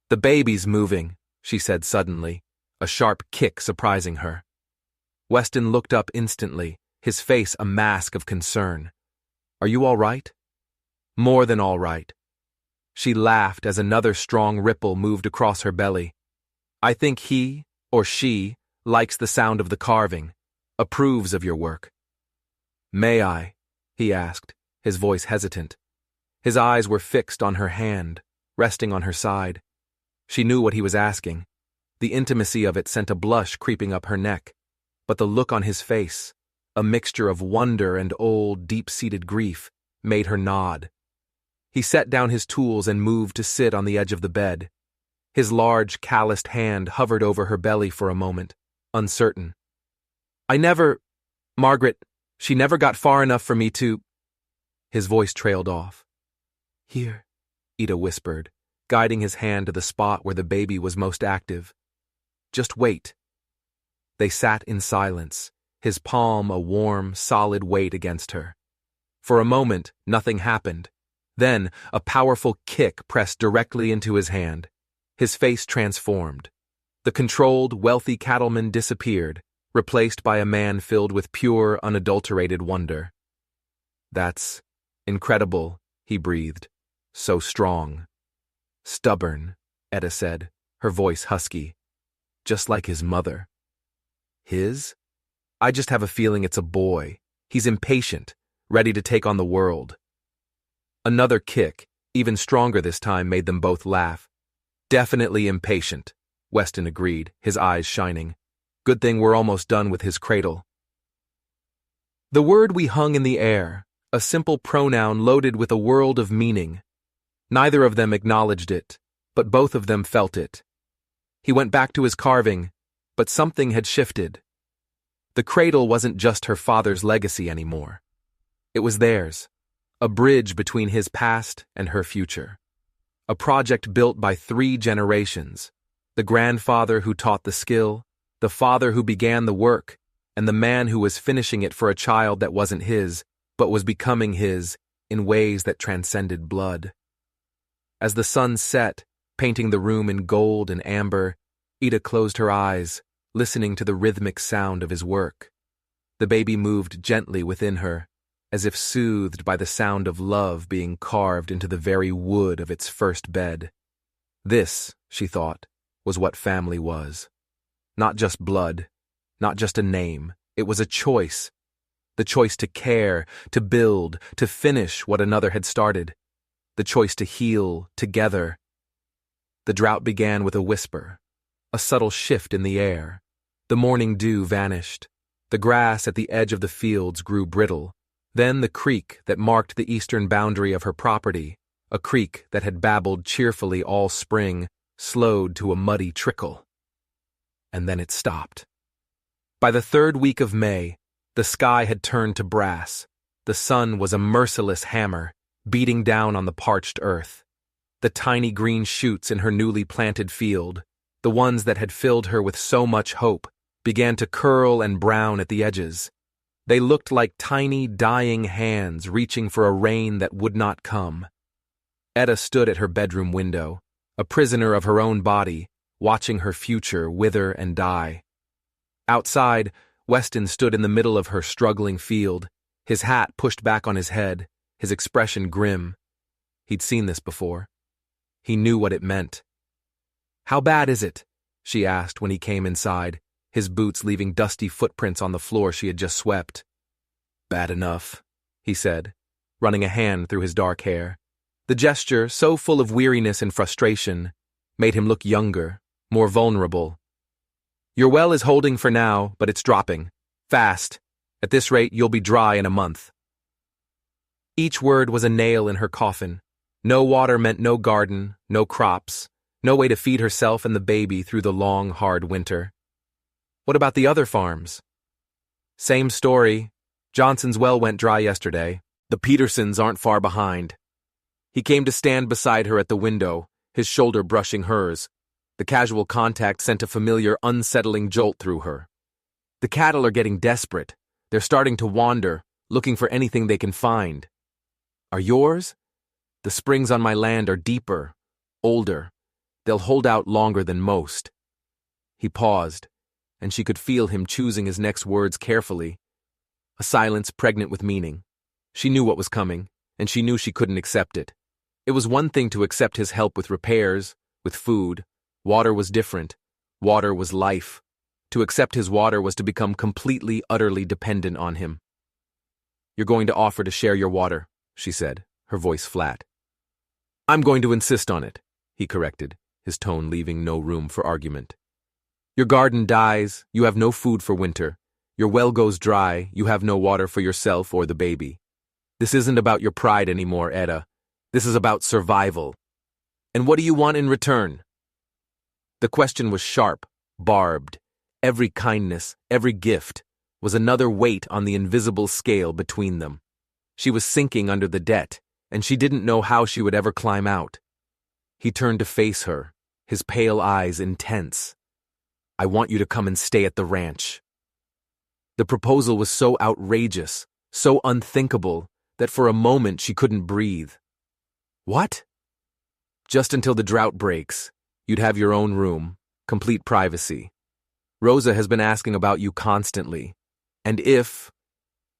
"The baby's moving," she said suddenly, a sharp kick surprising her. Weston looked up instantly, his face a mask of concern. "Are you all right?" "More than all right." She laughed as another strong ripple moved across her belly. "I think he, or she, likes the sound of the carving, approves of your work." "May I?" he asked, his voice hesitant. His eyes were fixed on her hand, resting on her side. She knew what he was asking. The intimacy of it sent a blush creeping up her neck, but the look on his face, a mixture of wonder and old, deep-seated grief, made her nod. He set down his tools and moved to sit on the edge of the bed. His large, calloused hand hovered over her belly for a moment, uncertain. Margaret, she never got far enough for me to—" His voice trailed off. "Here," Ida whispered, guiding his hand to the spot where the baby was most active. "Just wait." They sat in silence, his palm a warm, solid weight against her. For a moment, nothing happened. Then, a powerful kick pressed directly into his hand. His face transformed. The controlled, wealthy cattleman disappeared, replaced by a man filled with pure, unadulterated wonder. "That's incredible," he breathed. "So strong." "Stubborn," Etta said, her voice husky. "Just like his mother." "His? I just have a feeling it's a boy. He's impatient, ready to take on the world." Another kick, even stronger this time, made them both laugh. "Definitely impatient," Weston agreed, his eyes shining. "Good thing we're almost done with his cradle." The word we hung in the air, a simple pronoun loaded with a world of meaning. Neither of them acknowledged it, but both of them felt it. He went back to his carving, but something had shifted. The cradle wasn't just her father's legacy anymore. It was theirs, a bridge between his past and her future. A project built by 3 generations, the grandfather who taught the skill, the father who began the work, and the man who was finishing it for a child that wasn't his, but was becoming his in ways that transcended blood. As the sun set, painting the room in gold and amber, Ida closed her eyes, listening to the rhythmic sound of his work. The baby moved gently within her, as if soothed by the sound of love being carved into the very wood of its first bed. This, she thought, was what family was. Not just blood, not just a name, it was a choice. The choice to care, to build, to finish what another had started. The choice to heal together. The drought began with a whisper, a subtle shift in the air. The morning dew vanished. The grass at the edge of the fields grew brittle. Then the creek that marked the eastern boundary of her property, a creek that had babbled cheerfully all spring, slowed to a muddy trickle. And then it stopped. By the 3rd week of May, the sky had turned to brass. The sun was a merciless hammer, beating down on the parched earth. The tiny green shoots in her newly planted field, the ones that had filled her with so much hope, began to curl and brown at the edges. They looked like tiny, dying hands reaching for a rain that would not come. Etta stood at her bedroom window, a prisoner of her own body, watching her future wither and die. Outside, Weston stood in the middle of her struggling field, his hat pushed back on his head, his expression grim. He'd seen this before. He knew what it meant. "How bad is it?" she asked when he came inside, his boots leaving dusty footprints on the floor she had just swept. "Bad enough," he said, running a hand through his dark hair. The gesture, so full of weariness and frustration, made him look younger, more vulnerable. "Your well is holding for now, but it's dropping. Fast. At this rate, you'll be dry in a month." Each word was a nail in her coffin. No water meant no garden, no crops, no way to feed herself and the baby through the long, hard winter. What about the other farms? Same story. Johnson's well went dry yesterday. The Petersons aren't far behind. He came to stand beside her at the window, his shoulder brushing hers. The casual contact sent a familiar, unsettling jolt through her. The cattle are getting desperate. They're starting to wander, looking for anything they can find. Are yours? The springs on my land are deeper, older. They'll hold out longer than most. He paused, and she could feel him choosing his next words carefully. A silence pregnant with meaning. She knew what was coming, and she knew she couldn't accept it. It was one thing to accept his help with repairs, with food. Water was different. Water was life. To accept his water was to become completely, utterly dependent on him. You're going to offer to share your water, she said, her voice flat. I'm going to insist on it, he corrected, his tone leaving no room for argument. Your garden dies, you have no food for winter. Your well goes dry, you have no water for yourself or the baby. This isn't about your pride anymore, Etta. This is about survival. And what do you want in return? The question was sharp, barbed. Every kindness, every gift, was another weight on the invisible scale between them. She was sinking under the debt, and she didn't know how she would ever climb out. He turned to face her, his pale eyes intense. I want you to come and stay at the ranch. The proposal was so outrageous, so unthinkable, that for a moment she couldn't breathe. What? Just until the drought breaks, you'd have your own room, complete privacy. Rosa has been asking about you constantly. And if,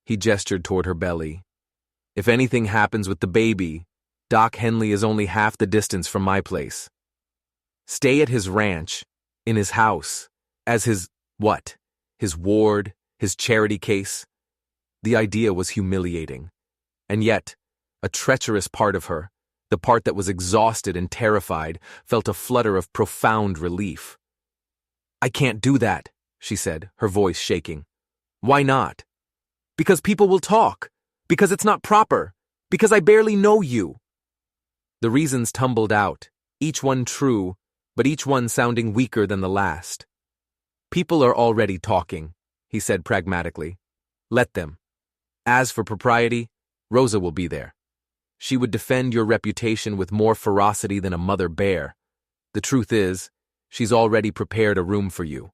he gestured toward her belly, if anything happens with the baby, Doc Henley is only half the distance from my place. Stay at his ranch, in his house, as his, what? His ward, his charity case? The idea was humiliating. And yet, a treacherous part of her, the part that was exhausted and terrified, felt a flutter of profound relief. I can't do that, she said, her voice shaking. Why not? Because people will talk. Because it's not proper. Because I barely know you. The reasons tumbled out, each one true, but each one sounding weaker than the last. People are already talking, he said pragmatically. Let them. As for propriety, Rosa will be there. She would defend your reputation with more ferocity than a mother bear. The truth is, she's already prepared a room for you,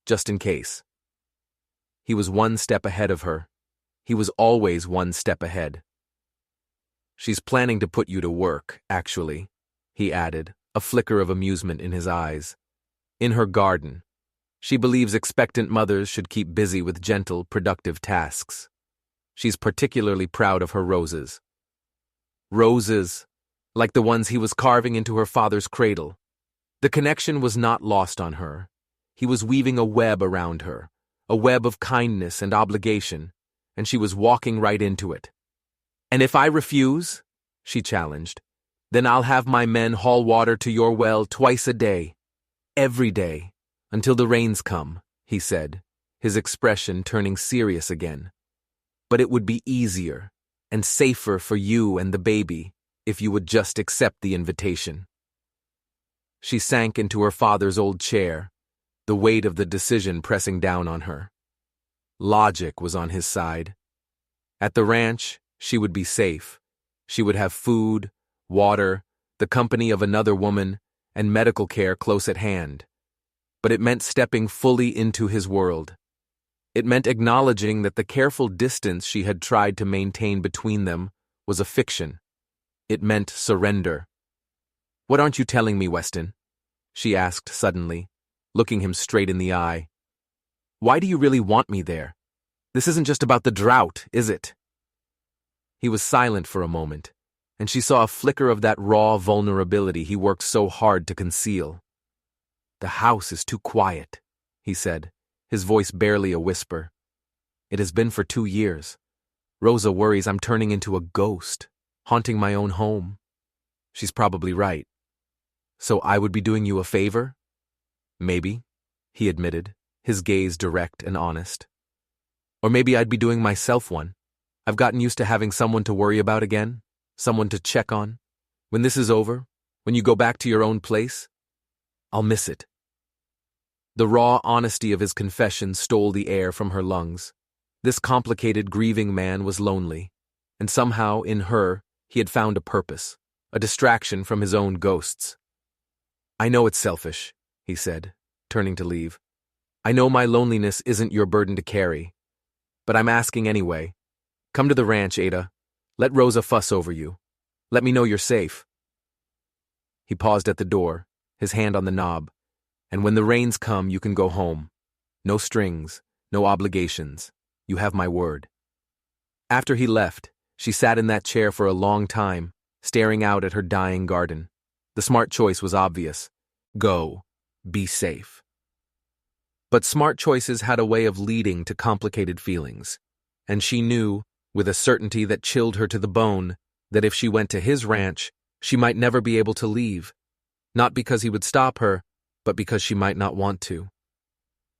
just in case. He was one step ahead of her. He was always one step ahead. She's planning to put you to work, actually, he added, a flicker of amusement in his eyes. In her garden. She believes expectant mothers should keep busy with gentle, productive tasks. She's particularly proud of her roses. Roses, like the ones he was carving into her father's cradle. The connection was not lost on her. He was weaving a web around her, a web of kindness and obligation, and she was walking right into it. And if I refuse, she challenged, then I'll have my men haul water to your well twice a day. Every day, until the rains come, he said, his expression turning serious again. But it would be easier and safer for you and the baby if you would just accept the invitation. She sank into her father's old chair, the weight of the decision pressing down on her. Logic was on his side. At the ranch, she would be safe. She would have food, water, the company of another woman, and medical care close at hand. But it meant stepping fully into his world. It meant acknowledging that the careful distance she had tried to maintain between them was a fiction. It meant surrender. What aren't you telling me, Weston? She asked suddenly, looking him straight in the eye. Why do you really want me there? This isn't just about the drought, is it? He was silent for a moment, and she saw a flicker of that raw vulnerability he worked so hard to conceal. The house is too quiet, he said, his voice barely a whisper. It has been for 2 years. Rosa worries I'm turning into a ghost, haunting my own home. She's probably right. So I would be doing you a favor? Maybe, he admitted, his gaze direct and honest. Or maybe I'd be doing myself one. I've gotten used to having someone to worry about again, someone to check on. When this is over, when you go back to your own place, I'll miss it. The raw honesty of his confession stole the air from her lungs. This complicated, grieving man was lonely, and somehow, in her, he had found a purpose, a distraction from his own ghosts. "I know it's selfish," he said, turning to leave. "I know my loneliness isn't your burden to carry, but I'm asking anyway. Come to the ranch, Ada. Let Rosa fuss over you. Let me know you're safe." He paused at the door, his hand on the knob. "And when the rains come, you can go home. No strings, no obligations. You have my word." After he left, she sat in that chair for a long time, staring out at her dying garden. The smart choice was obvious. Go. Be safe. But smart choices had a way of leading to complicated feelings, and she knew, with a certainty that chilled her to the bone, that if she went to his ranch, she might never be able to leave, not because he would stop her, but because she might not want to.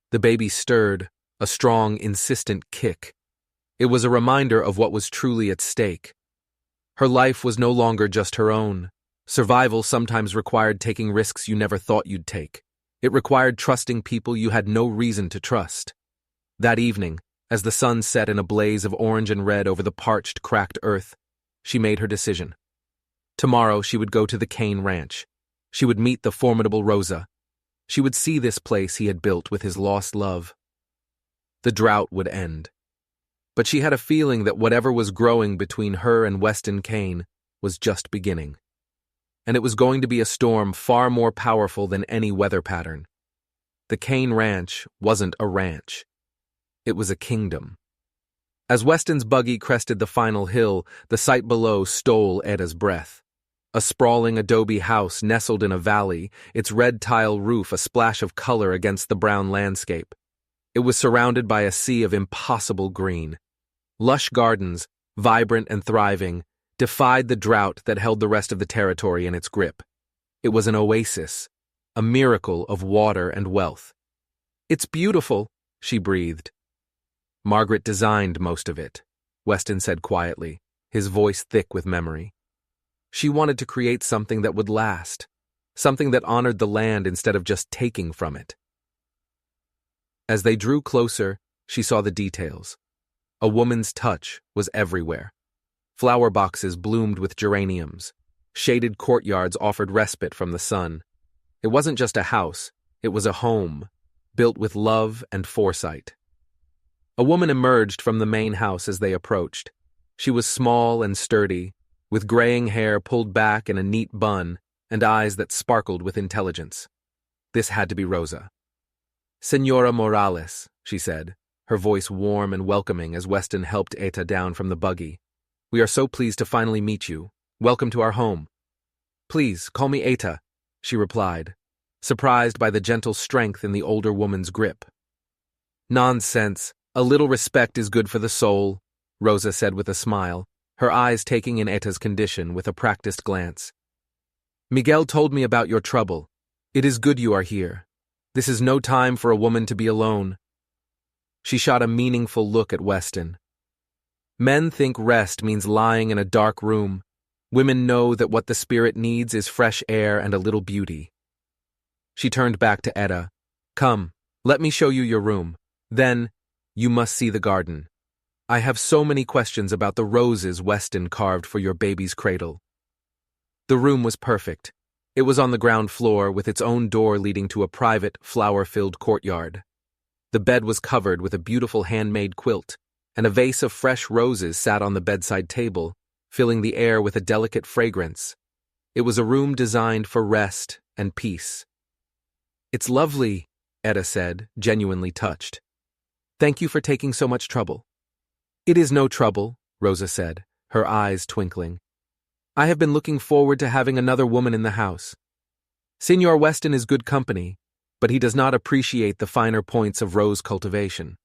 The baby stirred, a strong, insistent kick. It was a reminder of what was truly at stake. Her life was no longer just her own. Survival sometimes required taking risks you never thought you'd take. It required trusting people you had no reason to trust. That evening, as the sun set in a blaze of orange and red over the parched, cracked earth, she made her decision. Tomorrow she would go to the Kane Ranch. She would meet the formidable Rosa. She would see this place he had built with his lost love. The drought would end. But she had a feeling that whatever was growing between her and Weston Kane was just beginning. And it was going to be a storm far more powerful than any weather pattern. The Kane Ranch wasn't a ranch. It was a kingdom. As Weston's buggy crested the final hill, the sight below stole Eda's breath. A sprawling adobe house nestled in a valley, its red tile roof a splash of color against the brown landscape. It was surrounded by a sea of impossible green. Lush gardens, vibrant and thriving, defied the drought that held the rest of the territory in its grip. It was an oasis, a miracle of water and wealth. "It's beautiful," she breathed. "Margaret designed most of it," Weston said quietly, his voice thick with memory. She wanted to create something that would last, something that honored the land instead of just taking from it. As they drew closer, she saw the details. A woman's touch was everywhere. Flower boxes bloomed with geraniums. Shaded courtyards offered respite from the sun. It wasn't just a house, it was a home, built with love and foresight. A woman emerged from the main house as they approached. She was small and sturdy, with graying hair pulled back in a neat bun and eyes that sparkled with intelligence. This had to be Rosa. "Señora Morales," she said, her voice warm and welcoming as Weston helped Eta down from the buggy. "We are so pleased to finally meet you. Welcome to our home." "Please, call me Eta," she replied, surprised by the gentle strength in the older woman's grip. "Nonsense. A little respect is good for the soul," Rosa said with a smile, her eyes taking in Eta's condition with a practiced glance. "Miguel told me about your trouble. It is good you are here. This is no time for a woman to be alone." She shot a meaningful look at Weston. Men think rest means lying in a dark room. Women know that what the spirit needs is fresh air and a little beauty. She turned back to Etta. "Come, let me show you your room. Then, you must see the garden. I have so many questions about the roses Weston carved for your baby's cradle." The room was perfect. It was on the ground floor with its own door leading to a private, flower-filled courtyard. The bed was covered with a beautiful handmade quilt, and a vase of fresh roses sat on the bedside table, filling the air with a delicate fragrance. It was a room designed for rest and peace. "It's lovely," Etta said, genuinely touched. "Thank you for taking so much trouble." "It is no trouble," Rosa said, her eyes twinkling. "I have been looking forward to having another woman in the house. Señor Weston is good company, but he does not appreciate the finer points of rose cultivation."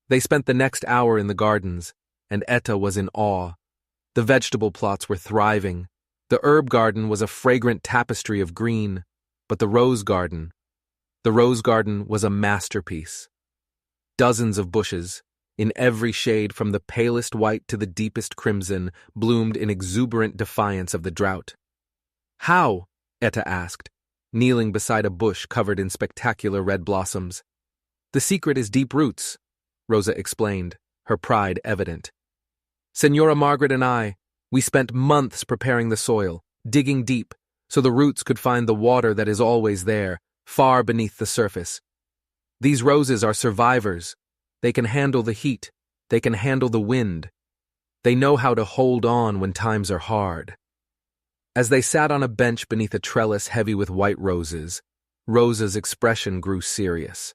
They spent the next hour in the gardens, and Etta was in awe. The vegetable plots were thriving. The herb garden was a fragrant tapestry of green, but the rose garden was a masterpiece. Dozens of bushes, in every shade from the palest white to the deepest crimson, bloomed in exuberant defiance of the drought. "How?" Etta asked, kneeling beside a bush covered in spectacular red blossoms. "The secret is deep roots," Rosa explained, her pride evident. "Senora Margaret and I, we spent months preparing the soil, digging deep, so the roots could find the water that is always there, far beneath the surface. These roses are survivors. They can handle the heat. They can handle the wind. They know how to hold on when times are hard." As they sat on a bench beneath a trellis heavy with white roses, Rosa's expression grew serious.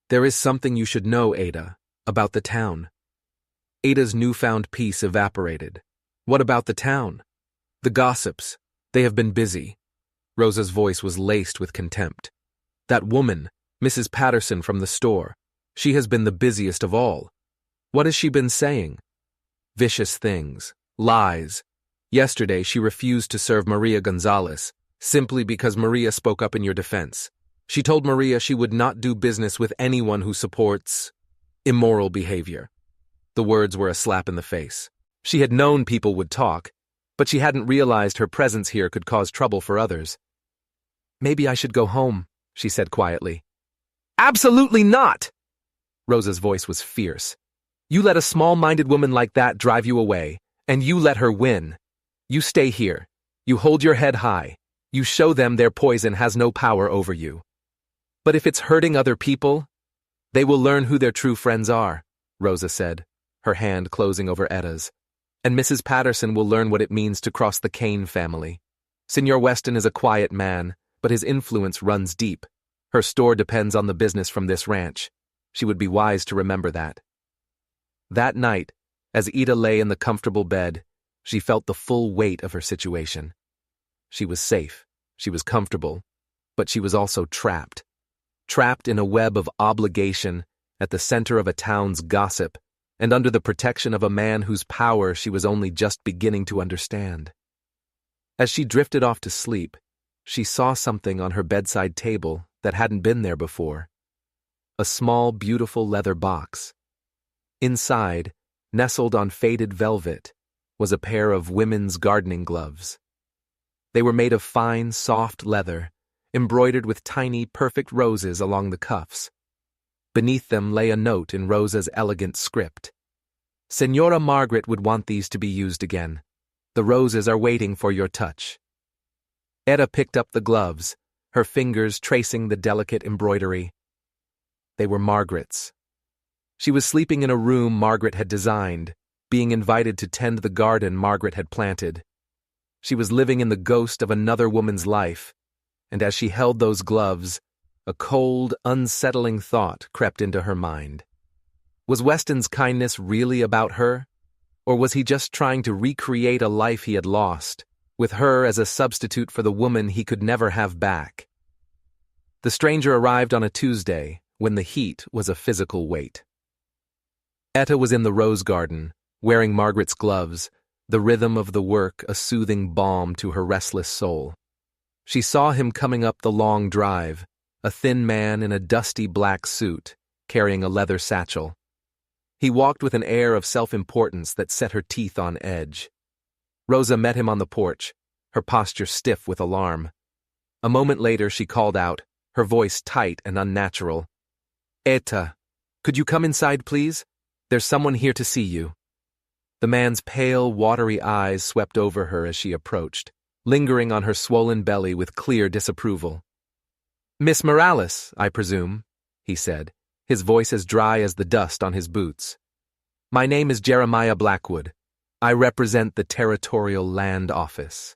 "There is something you should know, Ada, about the town." Ada's newfound peace evaporated. "What about the town?" "The gossips. They have been busy." Rosa's voice was laced with contempt. "That woman, Mrs. Patterson from the store, she has been the busiest of all. What has she been saying? Vicious things, lies. Yesterday she refused to serve Maria Gonzalez, simply because Maria spoke up in your defense. She told Maria she would not do business with anyone who supports immoral behavior." The words were a slap in the face. She had known people would talk, but she hadn't realized her presence here could cause trouble for others. "Maybe I should go home," she said quietly. "Absolutely not!" Rosa's voice was fierce. "You let a small-minded woman like that drive you away, and you let her win. You stay here. You hold your head high. You show them their poison has no power over you. But if it's hurting other people, they will learn who their true friends are," Rosa said, her hand closing over Etta's. "And Mrs. Patterson will learn what it means to cross the Kane family. Senor Weston is a quiet man, but his influence runs deep. Her store depends on the business from this ranch. She would be wise to remember that." That night, as Ida lay in the comfortable bed, she felt the full weight of her situation. She was safe, she was comfortable, but she was also trapped. Trapped in a web of obligation, at the center of a town's gossip, and under the protection of a man whose power she was only just beginning to understand. As she drifted off to sleep, she saw something on her bedside table that hadn't been there before. A small, beautiful leather box. Inside, nestled on faded velvet, was a pair of women's gardening gloves. They were made of fine, soft leather, embroidered with tiny, perfect roses along the cuffs. Beneath them lay a note in Rosa's elegant script. "Senora Margaret would want these to be used again. The roses are waiting for your touch." Etta picked up the gloves, her fingers tracing the delicate embroidery. They were Margaret's. She was sleeping in a room Margaret had designed, being invited to tend the garden Margaret had planted. She was living in the ghost of another woman's life, and as she held those gloves, a cold, unsettling thought crept into her mind. Was Weston's kindness really about her? Or was he just trying to recreate a life he had lost, with her as a substitute for the woman he could never have back? The stranger arrived on a Tuesday, when the heat was a physical weight. Etta was in the rose garden, wearing Margaret's gloves, the rhythm of the work a soothing balm to her restless soul. She saw him coming up the long drive, a thin man in a dusty black suit, carrying a leather satchel. He walked with an air of self-importance that set her teeth on edge. Rosa met him on the porch, her posture stiff with alarm. A moment later she called out, her voice tight and unnatural. "Etta, could you come inside, please? There's someone here to see you." The man's pale, watery eyes swept over her as she approached, lingering on her swollen belly with clear disapproval. "Miss Morales, I presume," he said, his voice as dry as the dust on his boots. "My name is Jeremiah Blackwood. I represent the Territorial Land Office."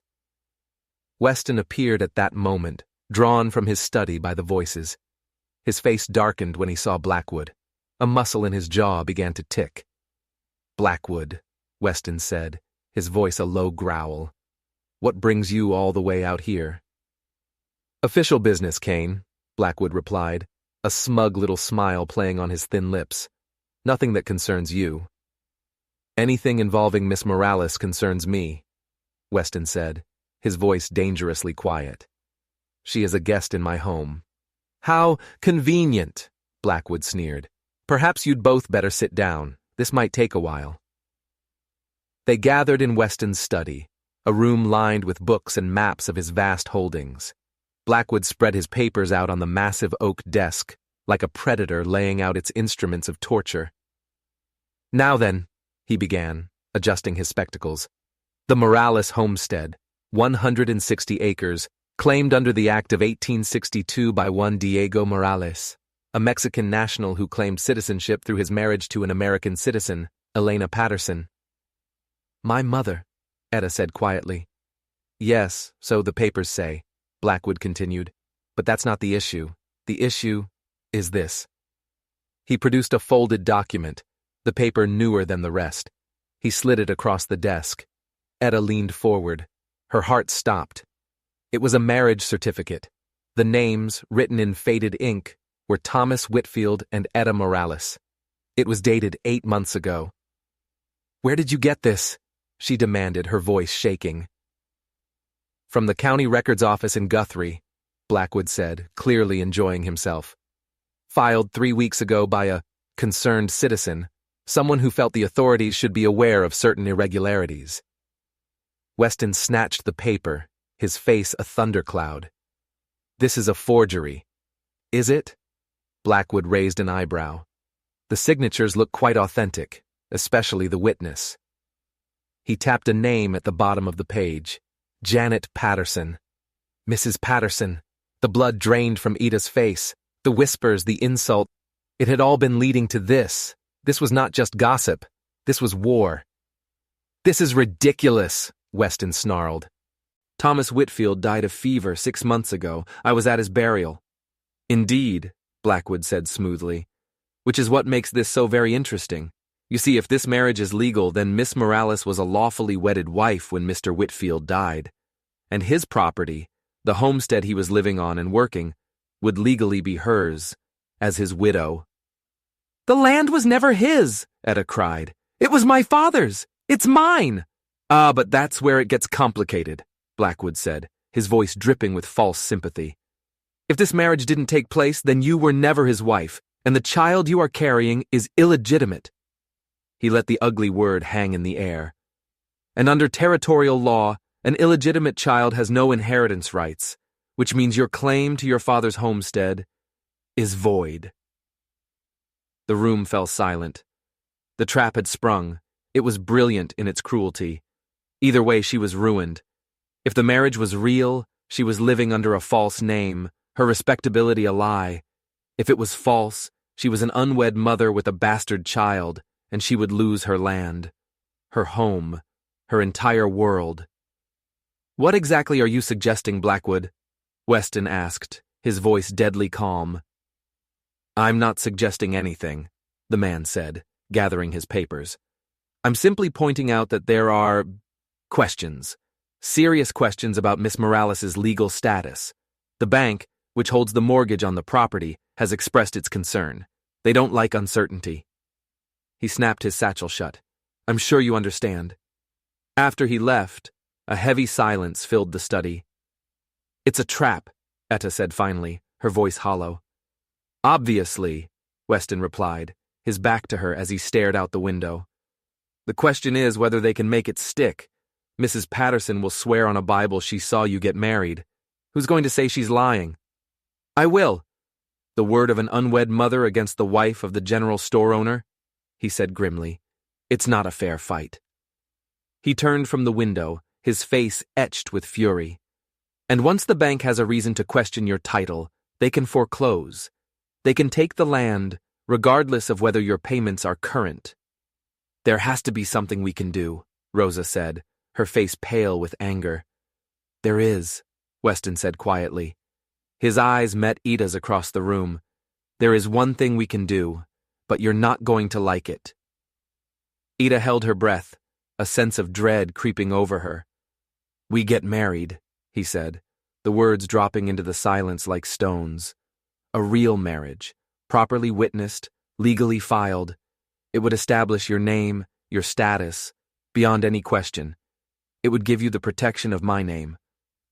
Weston appeared at that moment, drawn from his study by the voices. His face darkened when he saw Blackwood. A muscle in his jaw began to tick. "Blackwood," Weston said, his voice a low growl. "What brings you all the way out here?" "Official business, Kane," Blackwood replied, a smug little smile playing on his thin lips. "Nothing that concerns you." "Anything involving Miss Morales concerns me," Weston said, his voice dangerously quiet. "She is a guest in my home." "How convenient," Blackwood sneered. "Perhaps you'd both better sit down. This might take a while." They gathered in Weston's study, a room lined with books and maps of his vast holdings. Blackwood spread his papers out on the massive oak desk, like a predator laying out its instruments of torture. "Now then," he began, adjusting his spectacles. "The Morales homestead, 160 acres, claimed under the Act of 1862 by one Diego Morales, a Mexican national who claimed citizenship through his marriage to an American citizen, Elena Patterson." "My mother," Etta said quietly. "Yes, so the papers say," Blackwood continued. "But that's not the issue. The issue is this." He produced a folded document, the paper newer than the rest. He slid it across the desk. Etta leaned forward. Her heart stopped. It was a marriage certificate. The names, written in faded ink, were Thomas Whitfield and Etta Morales. It was dated 8 months ago. "Where did you get this?" she demanded, her voice shaking. "From the county records office in Guthrie," Blackwood said, clearly enjoying himself. "Filed 3 weeks ago by a concerned citizen, someone who felt the authorities should be aware of certain irregularities." Weston snatched the paper, his face a thundercloud. "This is a forgery." "Is it?" Blackwood raised an eyebrow. "The signatures look quite authentic, especially the witness." He tapped a name at the bottom of the page. Janet Patterson. Mrs. Patterson. The blood drained from Ida's face. The whispers, the insult. It had all been leading to this. This was not just gossip. This was war. "This is ridiculous," Weston snarled. "Thomas Whitfield died of fever 6 months ago. I was at his burial." "Indeed," Blackwood said smoothly, "which is what makes this so very interesting. You see, if this marriage is legal, then Miss Morales was a lawfully wedded wife when Mr. Whitfield died. And his property, the homestead he was living on and working, would legally be hers, as his widow." "The land was never his," Etta cried. "It was my father's. It's mine." "Ah, but that's where it gets complicated," Blackwood said, his voice dripping with false sympathy. "If this marriage didn't take place, then you were never his wife, and the child you are carrying is illegitimate." He let the ugly word hang in the air. "And under territorial law, an illegitimate child has no inheritance rights, which means your claim to your father's homestead is void." The room fell silent. The trap had sprung. It was brilliant in its cruelty. Either way, she was ruined. If the marriage was real, she was living under a false name, her respectability a lie. If it was false, she was an unwed mother with a bastard child, and she would lose her land, her home, her entire world. "What exactly are you suggesting, Blackwood?" Weston asked, his voice deadly calm. "I'm not suggesting anything," the man said, gathering his papers. "I'm simply pointing out that there are questions, serious questions about Miss Morales's legal status. The bank, which holds the mortgage on the property, has expressed its concern. They don't like uncertainty." He snapped his satchel shut. "I'm sure you understand." After he left, a heavy silence filled the study. "It's a trap," Etta said finally, her voice hollow. "Obviously," Weston replied, his back to her as he stared out the window. "The question is whether they can make it stick. Mrs. Patterson will swear on a Bible she saw you get married. Who's going to say she's lying?" "I will." "The word of an unwed mother against the wife of the general store owner?" he said grimly. "It's not a fair fight." He turned from the window, his face etched with fury. "And once the bank has a reason to question your title, they can foreclose. They can take the land, regardless of whether your payments are current." "There has to be something we can do," Rosa said, her face pale with anger. "There is," Weston said quietly. His eyes met Ida's across the room. "There is one thing we can do, but you're not going to like it." Ida held her breath, a sense of dread creeping over her. "We get married," he said, the words dropping into the silence like stones. "A real marriage, properly witnessed, legally filed. It would establish your name, your status, beyond any question. It would give you the protection of my name,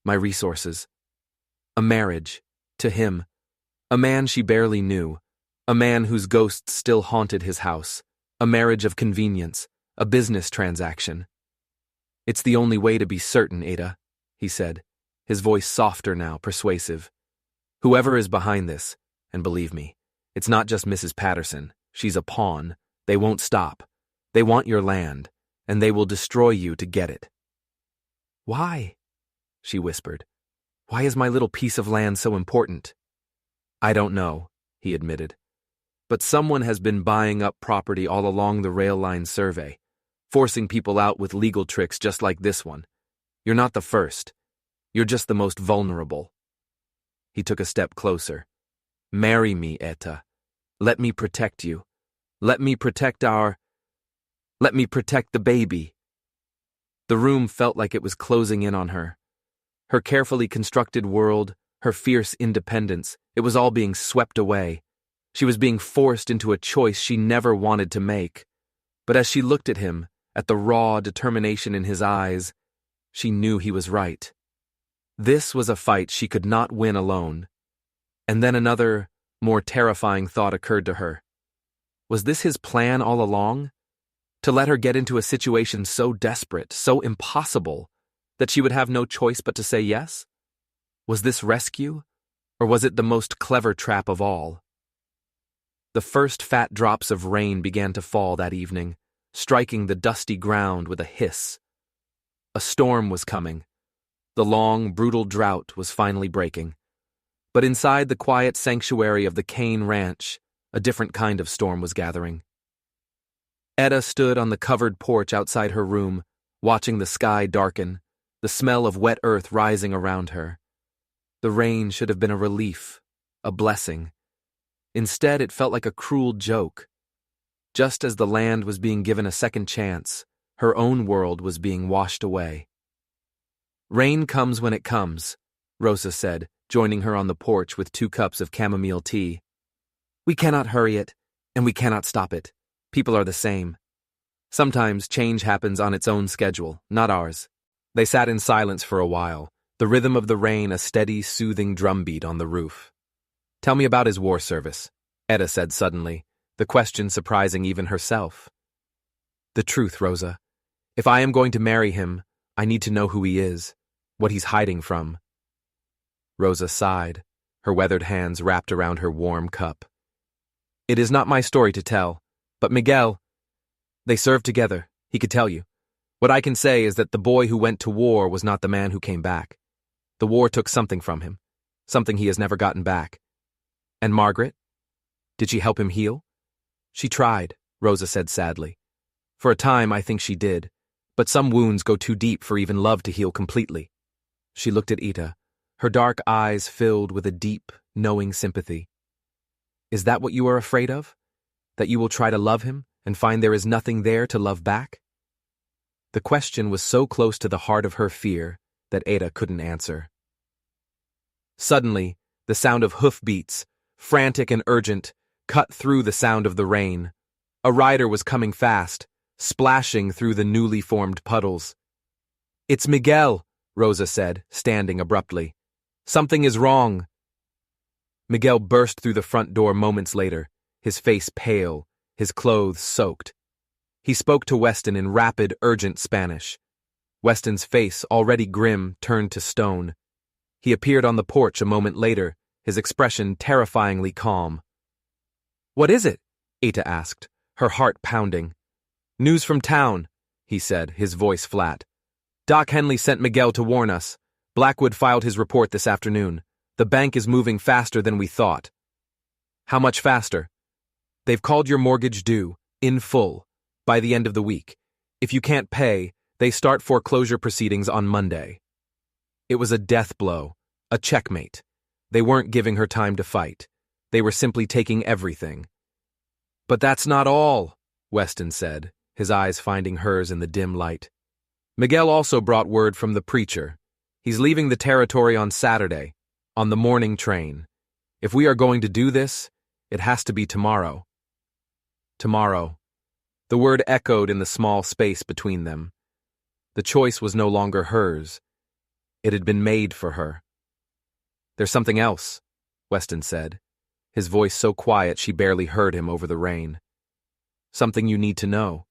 my resources. A marriage, to him, a man she barely knew, a man whose ghost still haunted his house, a marriage of convenience, a business transaction." "It's the only way to be certain, Ada," he said, his voice softer now, persuasive. Whoever is behind this, and believe me, it's not just Mrs. Patterson, she's a pawn, they won't stop. They want your land, and they will destroy you to get it. Why? She whispered. Why is my little piece of land so important? I don't know, he admitted. But someone has been buying up property all along the rail line survey, forcing people out with legal tricks just like this one. You're not the first. You're just the most vulnerable. He took a step closer. Marry me, Etta. Let me protect you. Let me protect the baby. The room felt like it was closing in on her. Her carefully constructed world, her fierce independence, it was all being swept away. She was being forced into a choice she never wanted to make. But as she looked at him, at the raw determination in his eyes, she knew he was right. This was a fight she could not win alone. And then another, more terrifying thought occurred to her. Was this his plan all along? To let her get into a situation so desperate, so impossible, that she would have no choice but to say yes? Was this rescue, or was it the most clever trap of all? The first fat drops of rain began to fall that evening, striking the dusty ground with a hiss. A storm was coming. The long, brutal drought was finally breaking. But inside the quiet sanctuary of the Kane Ranch, a different kind of storm was gathering. Etta stood on the covered porch outside her room, watching the sky darken, the smell of wet earth rising around her. The rain should have been a relief, a blessing. Instead, it felt like a cruel joke. Just as the land was being given a second chance, her own world was being washed away. Rain comes when it comes, Rosa said, joining her on the porch with 2 cups of chamomile tea. We cannot hurry it, and we cannot stop it. People are the same. Sometimes change happens on its own schedule, not ours. They sat in silence for a while, the rhythm of the rain a steady, soothing drumbeat on the roof. Tell me about his war service, Etta said suddenly, the question surprising even herself. The truth, Rosa. If I am going to marry him, I need to know who he is, what he's hiding from. Rosa sighed, her weathered hands wrapped around her warm cup. It is not my story to tell, but Miguel, they served together, he could tell you. What I can say is that the boy who went to war was not the man who came back. The war took something from him, something he has never gotten back. And Margaret? Did she help him heal? She tried, Rosa said sadly. For a time, I think she did, but some wounds go too deep for even love to heal completely. She looked at Ita, her dark eyes filled with a deep, knowing sympathy. Is that what you are afraid of? That you will try to love him and find there is nothing there to love back? The question was so close to the heart of her fear that Ada couldn't answer. Suddenly, the sound of hoofbeats, frantic and urgent, cut through the sound of the rain. A rider was coming fast, splashing through the newly formed puddles. It's Miguel, Rosa said, standing abruptly. Something is wrong. Miguel burst through the front door moments later, his face pale, his clothes soaked. He spoke to Weston in rapid, urgent Spanish. Weston's face, already grim, turned to stone. He appeared on the porch a moment later, his expression terrifyingly calm. What is it? Ita asked, her heart pounding. News from town, he said, his voice flat. Doc Henley sent Miguel to warn us. Blackwood filed his report this afternoon. The bank is moving faster than we thought. How much faster? They've called your mortgage due, in full, by the end of the week. If you can't pay, they start foreclosure proceedings on Monday. It was a death blow, a checkmate. They weren't giving her time to fight. They were simply taking everything. But that's not all, Weston said, his eyes finding hers in the dim light. Miguel also brought word from the preacher. He's leaving the territory on Saturday, on the morning train. If we are going to do this, it has to be tomorrow. Tomorrow. The word echoed in the small space between them. The choice was no longer hers. It had been made for her. There's something else, Weston said, his voice so quiet she barely heard him over the rain. Something you need to know.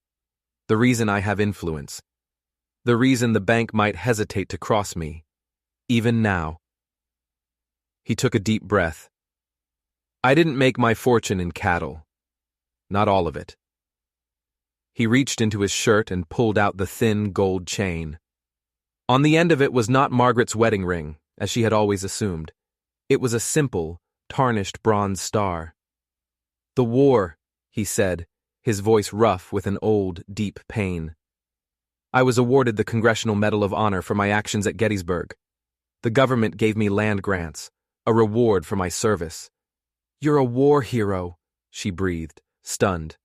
The reason I have influence. The reason the bank might hesitate to cross me, even now. He took a deep breath. I didn't make my fortune in cattle. Not all of it. He reached into his shirt and pulled out the thin gold chain. On the end of it was not Margaret's wedding ring, as she had always assumed. It was a simple, tarnished bronze star. The war, he said, his voice rough with an old, deep pain. I was awarded the Congressional Medal of Honor for my actions at Gettysburg. The government gave me land grants, a reward for my service. You're a war hero, she breathed, stunned.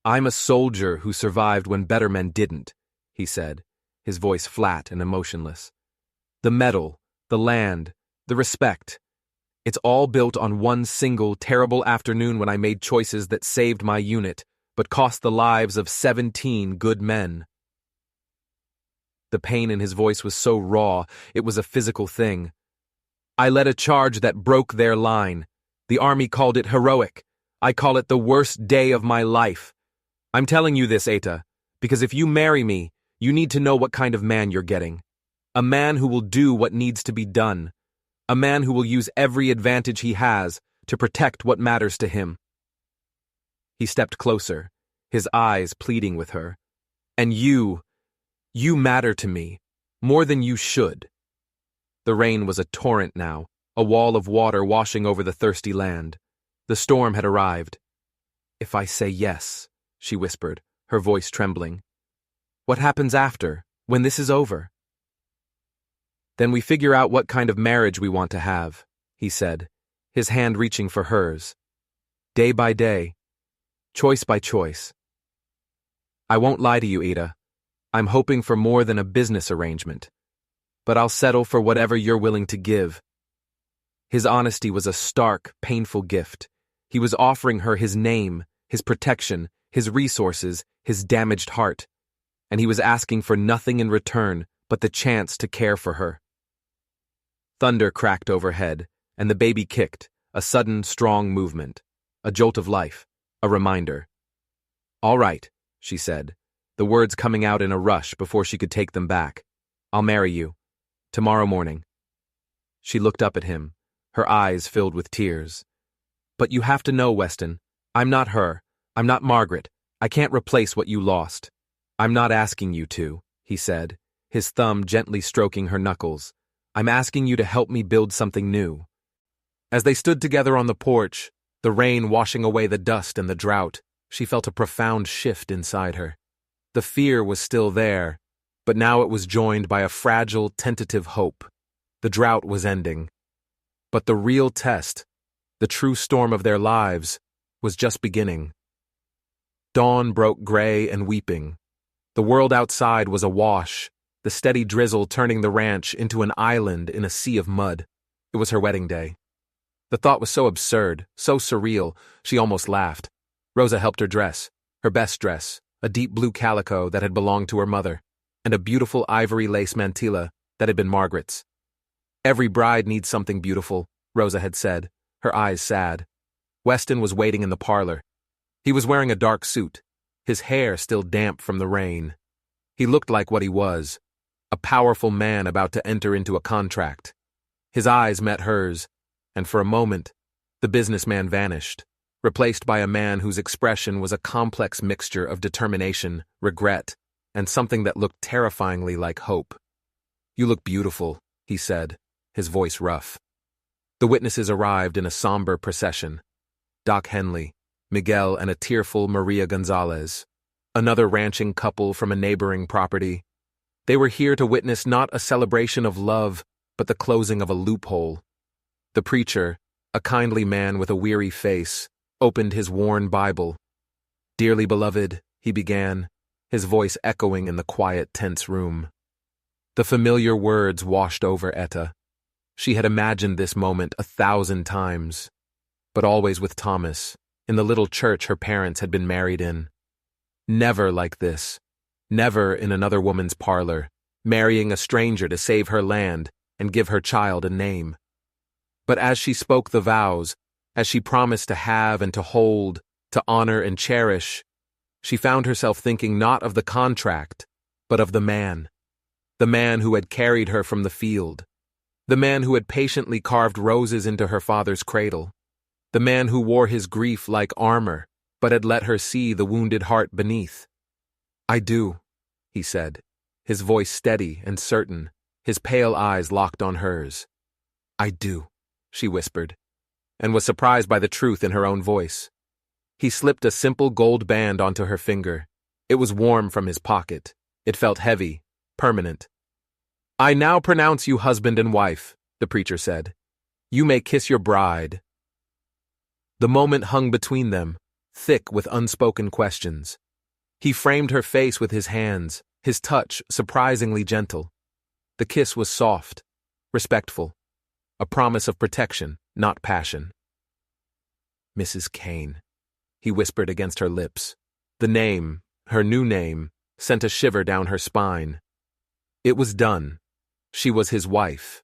I'm a soldier who survived when better men didn't, he said, his voice flat and emotionless. The medal, the land, the respect. It's all built on one single terrible afternoon when I made choices that saved my unit, but cost the lives of 17 good men. The pain in his voice was so raw, it was a physical thing. I led a charge that broke their line. The army called it heroic. I call it the worst day of my life. I'm telling you this, Eta, because if you marry me, you need to know what kind of man you're getting. A man who will do what needs to be done. A man who will use every advantage he has to protect what matters to him. He stepped closer, his eyes pleading with her. And you matter to me, more than you should. The rain was a torrent now, a wall of water washing over the thirsty land. The storm had arrived. If I say yes, she whispered, her voice trembling. What happens after, when this is over? Then we figure out what kind of marriage we want to have, he said, his hand reaching for hers. Day by day, choice by choice. I won't lie to you, Eta. I'm hoping for more than a business arrangement. But I'll settle for whatever you're willing to give. His honesty was a stark, painful gift. He was offering her his name, his protection, his resources, his damaged heart. And he was asking for nothing in return but the chance to care for her. Thunder cracked overhead, and the baby kicked, a sudden, strong movement, a jolt of life, a reminder. All right, she said, the words coming out in a rush before she could take them back. I'll marry you. Tomorrow morning. She looked up at him, her eyes filled with tears. But you have to know, Weston, I'm not her. I'm not Margaret. I can't replace what you lost. I'm not asking you to, he said, his thumb gently stroking her knuckles. I'm asking you to help me build something new. As they stood together on the porch, the rain washing away the dust and the drought, she felt a profound shift inside her. The fear was still there, but now it was joined by a fragile, tentative hope. The drought was ending. But the real test, the true storm of their lives, was just beginning. Dawn broke gray and weeping. The world outside was awash, the steady drizzle turning the ranch into an island in a sea of mud. It was her wedding day. The thought was so absurd, so surreal, she almost laughed. Rosa helped her dress, her best dress, a deep blue calico that had belonged to her mother, and a beautiful ivory lace mantilla that had been Margaret's. Every bride needs something beautiful, Rosa had said, her eyes sad. Weston was waiting in the parlor. He was wearing a dark suit, his hair still damp from the rain. He looked like what he was, a powerful man about to enter into a contract. His eyes met hers, and for a moment, the businessman vanished, replaced by a man whose expression was a complex mixture of determination, regret, and something that looked terrifyingly like hope. You look beautiful, he said, his voice rough. The witnesses arrived in a somber procession. Doc Henley, Miguel, and a tearful Maria Gonzalez, another ranching couple from a neighboring property. They were here to witness not a celebration of love, but the closing of a loophole. The preacher, a kindly man with a weary face, opened his worn Bible. Dearly beloved, he began, his voice echoing in the quiet, tense room. The familiar words washed over Etta. She had imagined this moment 1,000 times, but always with Thomas, in the little church her parents had been married in. Never like this, never in another woman's parlor, marrying a stranger to save her land and give her child a name. But as she spoke the vows, as she promised to have and to hold, to honor and cherish, she found herself thinking not of the contract, but of the man who had carried her from the field, The man who had patiently carved roses into her father's cradle. The man who wore his grief like armor, but had let her see the wounded heart beneath. "I do," he said, his voice steady and certain, his pale eyes locked on hers. "I do," she whispered, and was surprised by the truth in her own voice. He slipped a simple gold band onto her finger. It was warm from his pocket. It felt heavy, permanent. "I now pronounce you husband and wife," the preacher said. "You may kiss your bride." The moment hung between them, thick with unspoken questions. He framed her face with his hands, his touch surprisingly gentle. The kiss was soft, respectful, a promise of protection, not passion. "Mrs. Kane," he whispered against her lips. The name, her new name, sent a shiver down her spine. It was done. She was his wife.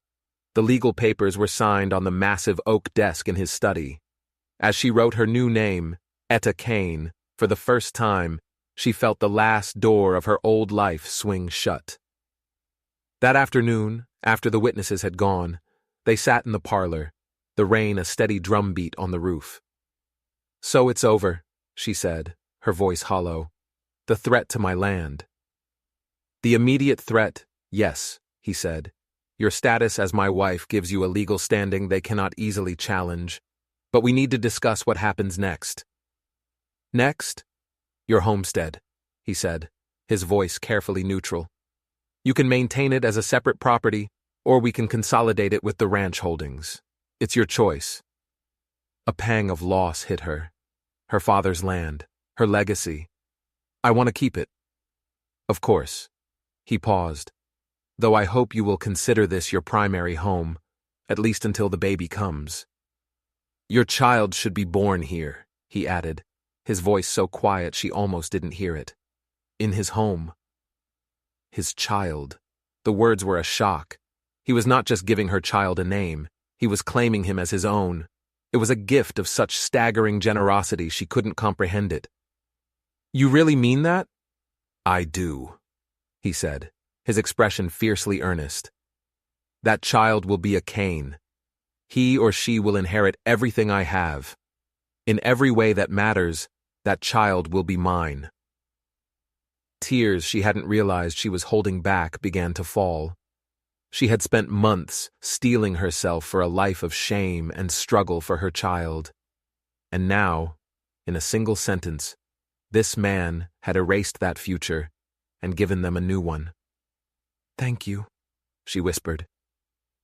The legal papers were signed on the massive oak desk in his study. As she wrote her new name, Etta Kane, for the first time, she felt the last door of her old life swing shut. That afternoon, after the witnesses had gone, they sat in the parlor, the rain a steady drumbeat on the roof. "So it's over," she said, her voice hollow. "The threat to my land." "The immediate threat, yes," he said. "Your status as my wife gives you a legal standing they cannot easily challenge. But we need to discuss what happens next." "Next? Your homestead," he said, his voice carefully neutral. "You can maintain it as a separate property, or we can consolidate it with the ranch holdings. It's your choice." A pang of loss hit her. Her father's land, her legacy. "I want to keep it." "Of course." He paused. "Though I hope you will consider this your primary home, at least until the baby comes." "Your child should be born here," he added, his voice so quiet she almost didn't hear it. "In his home." His child. The words were a shock. He was not just giving her child a name, he was claiming him as his own. It was a gift of such staggering generosity she couldn't comprehend it. "You really mean that?" "I do," he said, his expression fiercely earnest. "That child will be a Kane. He or she will inherit everything I have. In every way that matters, that child will be mine." Tears she hadn't realized she was holding back began to fall. She had spent months steeling herself for a life of shame and struggle for her child. And now, in a single sentence, this man had erased that future and given them a new one. "Thank you," she whispered.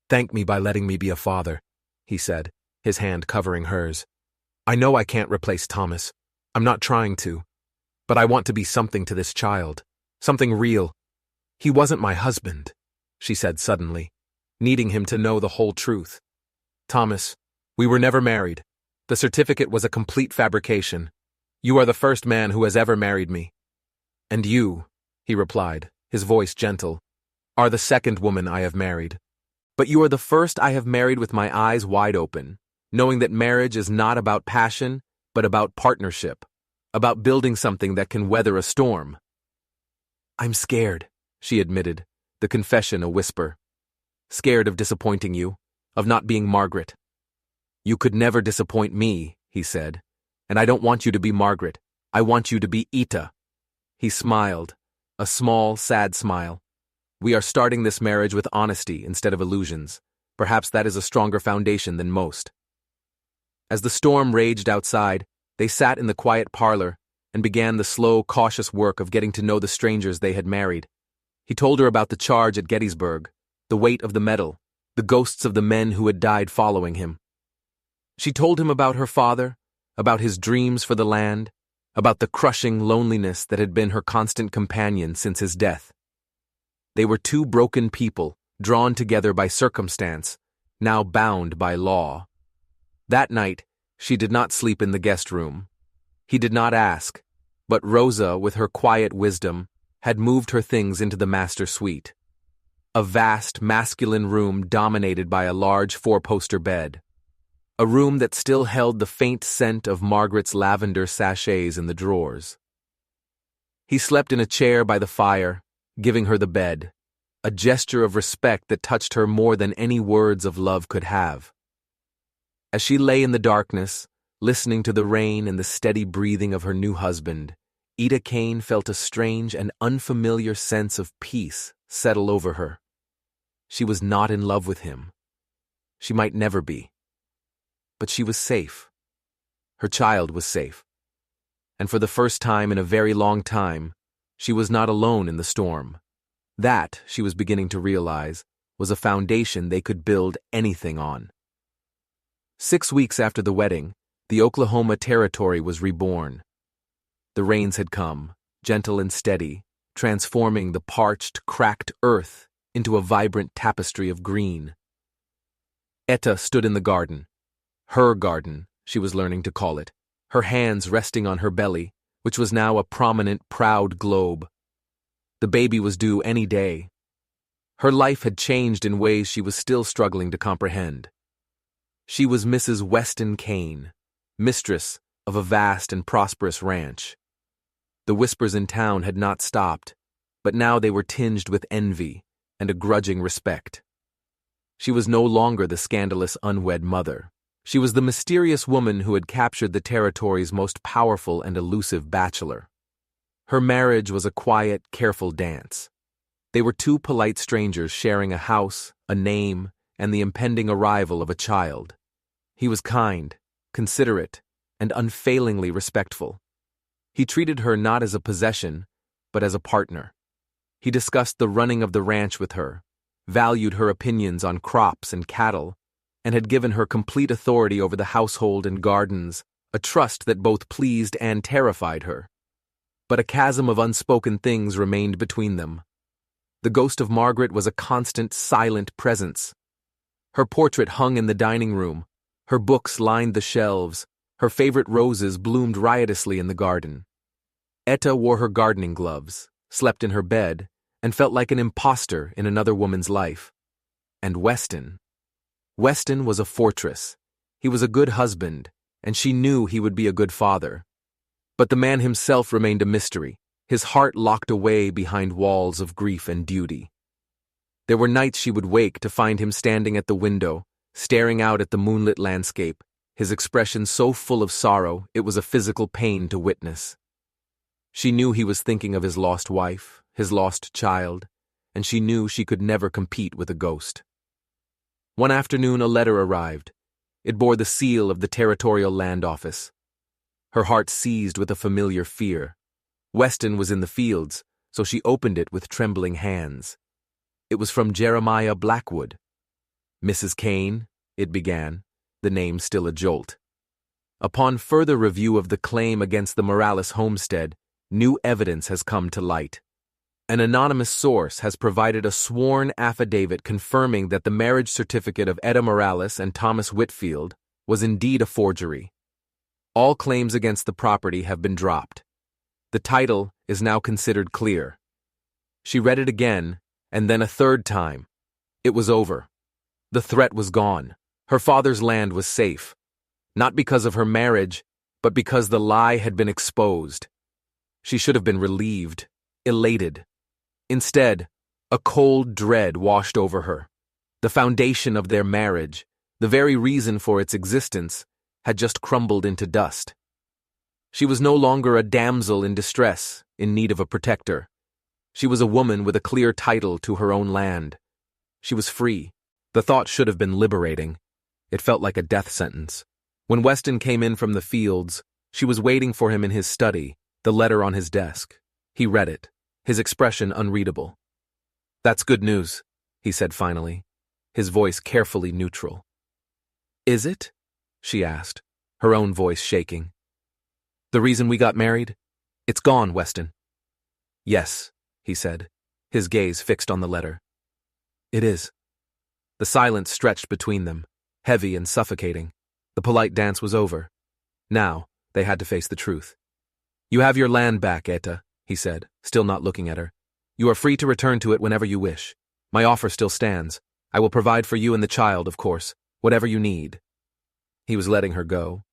"Thank me by letting me be a father," he said, his hand covering hers. "I know I can't replace Thomas. I'm not trying to. But I want to be something to this child. Something real. He wasn't my husband," she said suddenly, needing him to know the whole truth. "Thomas, we were never married. The certificate was a complete fabrication. You are the first man who has ever married me." "And you," he replied, his voice gentle, "are the second woman I have married. But you are the first I have married with my eyes wide open, knowing that marriage is not about passion, but about partnership, about building something that can weather a storm." "I'm scared," she admitted, the confession a whisper. "Scared of disappointing you, of not being Margaret." "You could never disappoint me," he said, "and I don't want you to be Margaret. I want you to be Ita." He smiled, a small, sad smile. "We are starting this marriage with honesty instead of illusions. Perhaps that is a stronger foundation than most." As the storm raged outside, they sat in the quiet parlor and began the slow, cautious work of getting to know the strangers they had married. He told her about the charge at Gettysburg, the weight of the medal, the ghosts of the men who had died following him. She told him about her father, about his dreams for the land, about the crushing loneliness that had been her constant companion since his death. They were two broken people, drawn together by circumstance, now bound by law. That night, she did not sleep in the guest room. He did not ask, but Rosa, with her quiet wisdom, had moved her things into the master suite. A vast, masculine room dominated by a large four-poster bed. A room that still held the faint scent of Margaret's lavender sachets in the drawers. He slept in a chair by the fire, giving her the bed, a gesture of respect that touched her more than any words of love could have. As she lay in the darkness, listening to the rain and the steady breathing of her new husband, Ida Kane felt a strange and unfamiliar sense of peace settle over her. She was not in love with him. She might never be. But she was safe. Her child was safe. And for the first time in a very long time, she was not alone in the storm. That, she was beginning to realize, was a foundation they could build anything on. 6 weeks after the wedding, the Oklahoma Territory was reborn. The rains had come, gentle and steady, transforming the parched, cracked earth into a vibrant tapestry of green. Etta stood in the garden. Her garden, she was learning to call it, her hands resting on her belly, which was now a prominent, proud globe. The baby was due any day. Her life had changed in ways she was still struggling to comprehend. She was Mrs. Weston Kane, mistress of a vast and prosperous ranch. The whispers in town had not stopped, but now they were tinged with envy and a grudging respect. She was no longer the scandalous unwed mother. She was the mysterious woman who had captured the territory's most powerful and elusive bachelor. Her marriage was a quiet, careful dance. They were two polite strangers sharing a house, a name, and the impending arrival of a child. He was kind, considerate, and unfailingly respectful. He treated her not as a possession, but as a partner. He discussed the running of the ranch with her, valued her opinions on crops and cattle, and had given her complete authority over the household and gardens, a trust that both pleased and terrified her. But a chasm of unspoken things remained between them. The ghost of Margaret was a constant, silent presence. Her portrait hung in the dining room, her books lined the shelves, her favorite roses bloomed riotously in the garden. Etta wore her gardening gloves, slept in her bed, and felt like an imposter in another woman's life. And Weston was a fortress. He was a good husband, and she knew he would be a good father. But the man himself remained a mystery, his heart locked away behind walls of grief and duty. There were nights she would wake to find him standing at the window, staring out at the moonlit landscape, his expression so full of sorrow it was a physical pain to witness. She knew he was thinking of his lost wife, his lost child, and she knew she could never compete with a ghost. One afternoon a letter arrived. It bore the seal of the Territorial Land Office. Her heart seized with a familiar fear. Weston was in the fields, so she opened it with trembling hands. It was from Jeremiah Blackwood. "Mrs. Kane," it began, the name still a jolt. "Upon further review of the claim against the Morales homestead, new evidence has come to light. An anonymous source has provided a sworn affidavit confirming that the marriage certificate of Etta Morales and Thomas Whitfield was indeed a forgery. All claims against the property have been dropped. The title is now considered clear." She read it again, and then a third time. It was over. The threat was gone. Her father's land was safe. Not because of her marriage, but because the lie had been exposed. She should have been relieved, elated. Instead, a cold dread washed over her. The foundation of their marriage, the very reason for its existence, had just crumbled into dust. She was no longer a damsel in distress, in need of a protector. She was a woman with a clear title to her own land. She was free. The thought should have been liberating. It felt like a death sentence. When Weston came in from the fields, she was waiting for him in his study, the letter on his desk. He read it, his expression unreadable. "That's good news," he said finally, his voice carefully neutral. "Is it?" she asked, her own voice shaking. "The reason we got married? It's gone, Weston." "Yes," he said, his gaze fixed on the letter. "It is." The silence stretched between them, heavy and suffocating. The polite dance was over. Now, they had to face the truth. "You have your land back, Etta," he said, still not looking at her. "You are free to return to it whenever you wish. My offer still stands. I will provide for you and the child, of course, whatever you need." He was letting her go.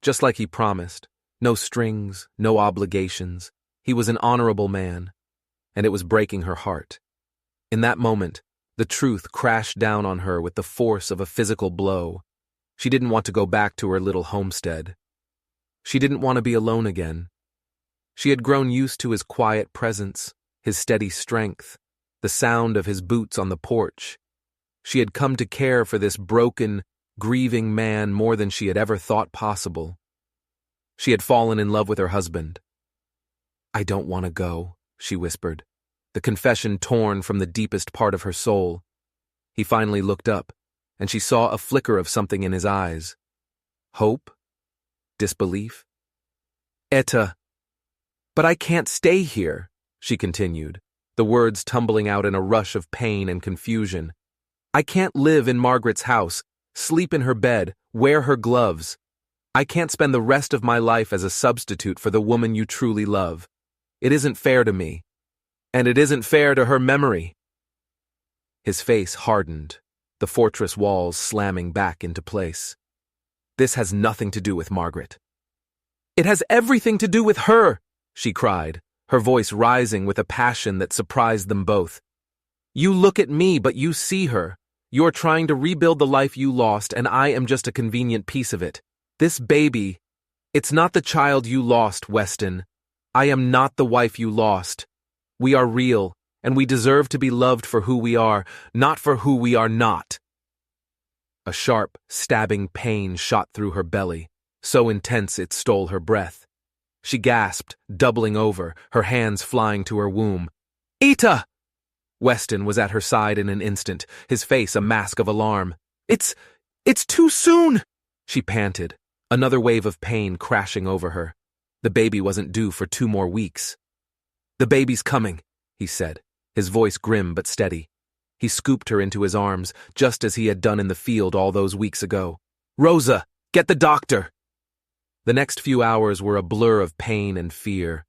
Just like he promised. No strings, no obligations. He was an honorable man. And it was breaking her heart. In that moment, the truth crashed down on her with the force of a physical blow. She didn't want to go back to her little homestead. She didn't want to be alone again. She had grown used to his quiet presence, his steady strength, the sound of his boots on the porch. She had come to care for this broken, grieving man more than she had ever thought possible. She had fallen in love with her husband. "I don't want to go," she whispered, the confession torn from the deepest part of her soul. He finally looked up, and she saw a flicker of something in his eyes. Hope? Disbelief? "Etta." "But I can't stay here," she continued, the words tumbling out in a rush of pain and confusion. "I can't live in Margaret's house, sleep in her bed, wear her gloves. I can't spend the rest of my life as a substitute for the woman you truly love. It isn't fair to me. And it isn't fair to her memory." His face hardened, the fortress walls slamming back into place. "This has nothing to do with Margaret." "It has everything to do with her," she cried, her voice rising with a passion that surprised them both. "You look at me, but you see her. You're trying to rebuild the life you lost, and I am just a convenient piece of it. This baby, it's not the child you lost, Weston. I am not the wife you lost. We are real, and we deserve to be loved for who we are, not for who we are not." A sharp, stabbing pain shot through her belly, so intense it stole her breath. She gasped, doubling over, her hands flying to her womb. "Etta!" Weston was at her side in an instant, his face a mask of alarm. It's too soon!" she panted, another wave of pain crashing over her. The baby wasn't due for 2 more weeks. "The baby's coming," he said, his voice grim but steady. He scooped her into his arms, just as he had done in the field all those weeks ago. "Rosa, get the doctor!" The next few hours were a blur of pain and fear.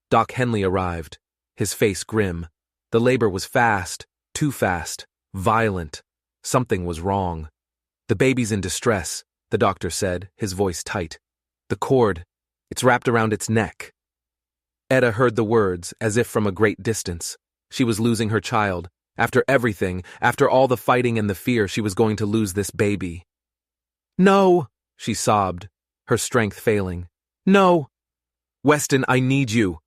Doc Henley arrived, his face grim. The labor was fast, too fast, violent. Something was wrong. "The baby's in distress," the doctor said, his voice tight. "The cord, it's wrapped around its neck." Etta heard the words as if from a great distance. She was losing her child. After everything, after all the fighting and the fear, she was going to lose this baby. "No," she sobbed, her strength failing. "No." "Weston, I need you,"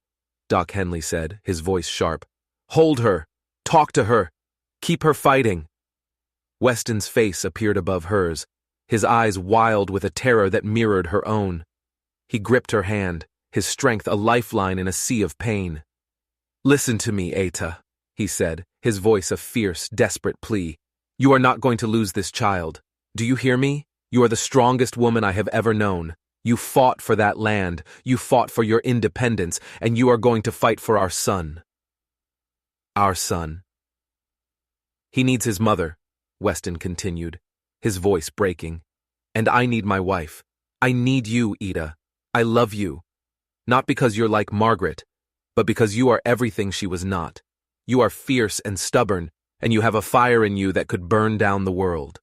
Doc Henley said, his voice sharp. "Hold her. Talk to her. Keep her fighting." Weston's face appeared above hers, his eyes wild with a terror that mirrored her own. He gripped her hand, his strength a lifeline in a sea of pain. "Listen to me, Etta," he said, his voice a fierce, desperate plea. "You are not going to lose this child. Do you hear me? You are the strongest woman I have ever known. You fought for that land, you fought for your independence, and you are going to fight for our son." "Our son." "He needs his mother," Weston continued, his voice breaking. "And I need my wife. I need you, Etta. I love you. Not because you're like Margaret, but because you are everything she was not. You are fierce and stubborn, and you have a fire in you that could burn down the world.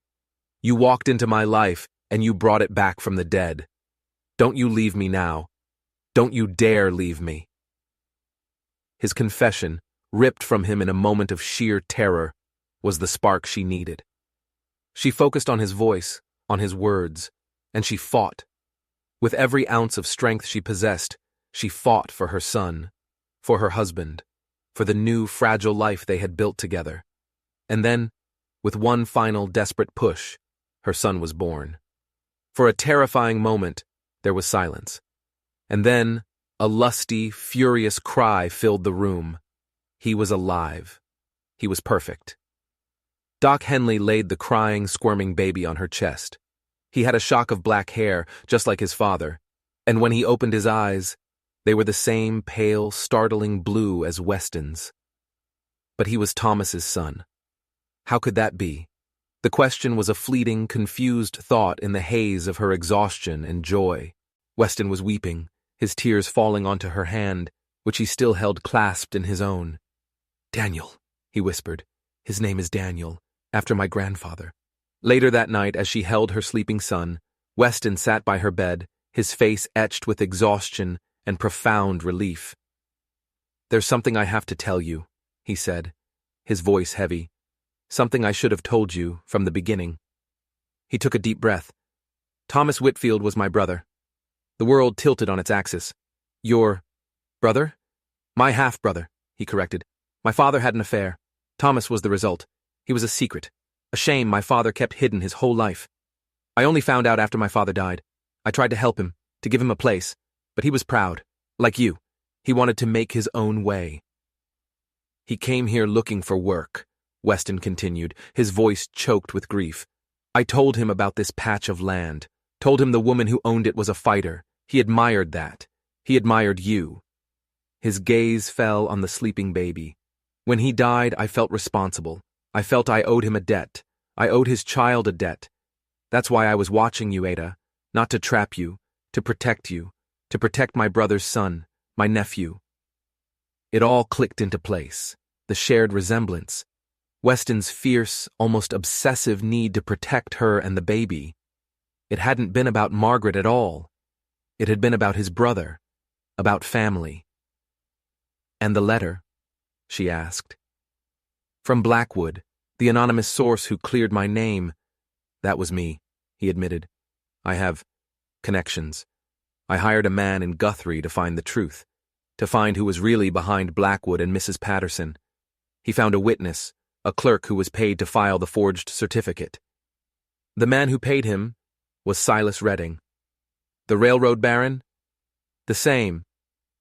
You walked into my life, and you brought it back from the dead. Don't you leave me now. Don't you dare leave me." His confession, ripped from him in a moment of sheer terror, was the spark she needed. She focused on his voice, on his words, and she fought. With every ounce of strength she possessed, she fought for her son, for her husband, for the new, fragile life they had built together. And then, with one final desperate push, her son was born. For a terrifying moment, there was silence. And then, a lusty, furious cry filled the room. He was alive. He was perfect. Doc Henley laid the crying, squirming baby on her chest. He had a shock of black hair, just like his father, and when he opened his eyes, they were the same pale, startling blue as Weston's. But he was Thomas's son. How could that be? The question was a fleeting, confused thought in the haze of her exhaustion and joy. Weston was weeping, his tears falling onto her hand, which he still held clasped in his own. "Daniel," he whispered. "His name is Daniel, after my grandfather." Later that night, as she held her sleeping son, Weston sat by her bed, his face etched with exhaustion and profound relief. "There's something I have to tell you," he said, his voice heavy. Something I should have told you from the beginning. He took a deep breath. Thomas Whitfield was my brother. The world tilted on its axis. Your brother? My half-brother, he corrected. My father had an affair. Thomas was the result. He was a secret. A shame my father kept hidden his whole life. I only found out after my father died. I tried to help him, to give him a place, but he was proud, like you. He wanted to make his own way. He came here looking for work, Weston continued, his voice choked with grief. I told him about this patch of land, told him the woman who owned it was a fighter. He admired that. He admired you. His gaze fell on the sleeping baby. When he died, I felt responsible. I felt I owed him a debt. I owed his child a debt. That's why I was watching you, Ada, not to trap you, to protect my brother's son, my nephew. It all clicked into place, the shared resemblance. Weston's fierce, almost obsessive need to protect her and the baby. It hadn't been about Margaret at all. It had been about his brother, about family. And the letter? She asked. From Blackwood, the anonymous source who cleared my name. That was me, he admitted. I have connections. I hired a man in Guthrie to find the truth, to find who was really behind Blackwood and Mrs. Patterson. He found a witness, a clerk who was paid to file the forged certificate. The man who paid him was Silas Redding. The railroad baron? The same.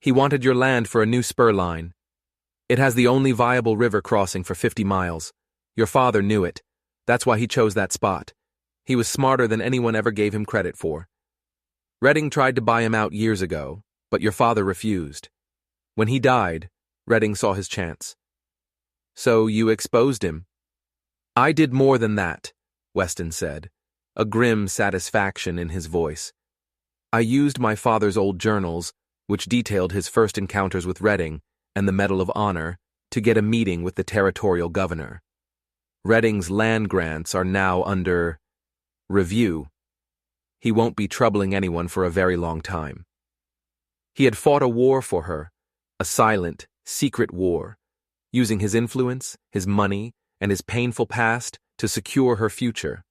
He wanted your land for a new spur line. It has the only viable river crossing for 50 miles. Your father knew it. That's why he chose that spot. He was smarter than anyone ever gave him credit for. Redding tried to buy him out years ago, but your father refused. When he died, Redding saw his chance. So you exposed him. I did more than that, Weston said, a grim satisfaction in his voice. I used my father's old journals, which detailed his first encounters with Redding and the Medal of Honor, to get a meeting with the territorial governor. Redding's land grants are now under review. He won't be troubling anyone for a very long time. He had fought a war for her, a silent, secret war, using his influence, his money, and his painful past to secure her future.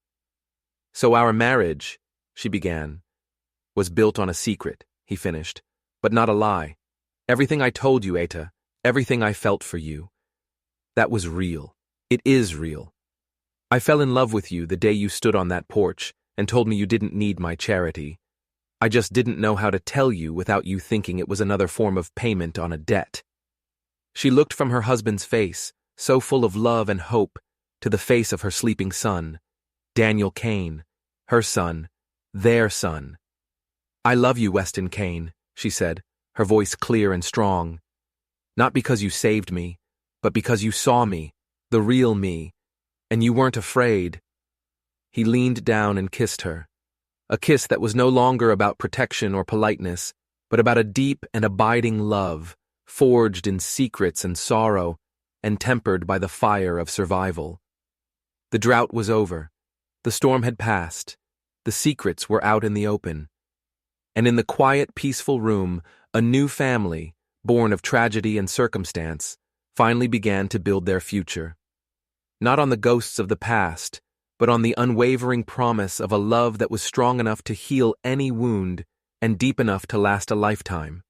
So our marriage, she began, was built on a secret, he finished, but not a lie. Everything I told you, Eta, everything I felt for you, that was real. It is real. I fell in love with you the day you stood on that porch and told me you didn't need my charity. I just didn't know how to tell you without you thinking it was another form of payment on a debt. She looked from her husband's face, so full of love and hope, to the face of her sleeping son, Daniel Kane, her son, their son. I love you, Weston Kane, she said, her voice clear and strong. Not because you saved me, but because you saw me, the real me, and you weren't afraid. He leaned down and kissed her, a kiss that was no longer about protection or politeness, but about a deep and abiding love, forged in secrets and sorrow, and tempered by the fire of survival. The drought was over. The storm had passed. The secrets were out in the open. And in the quiet, peaceful room, a new family, born of tragedy and circumstance, finally began to build their future. Not on the ghosts of the past, but on the unwavering promise of a love that was strong enough to heal any wound and deep enough to last a lifetime.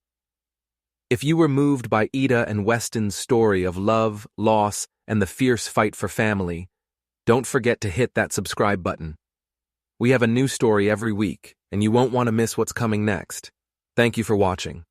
If you were moved by Ida and Weston's story of love, loss, and the fierce fight for family, don't forget to hit that subscribe button. We have a new story every week, and you won't want to miss what's coming next. Thank you for watching.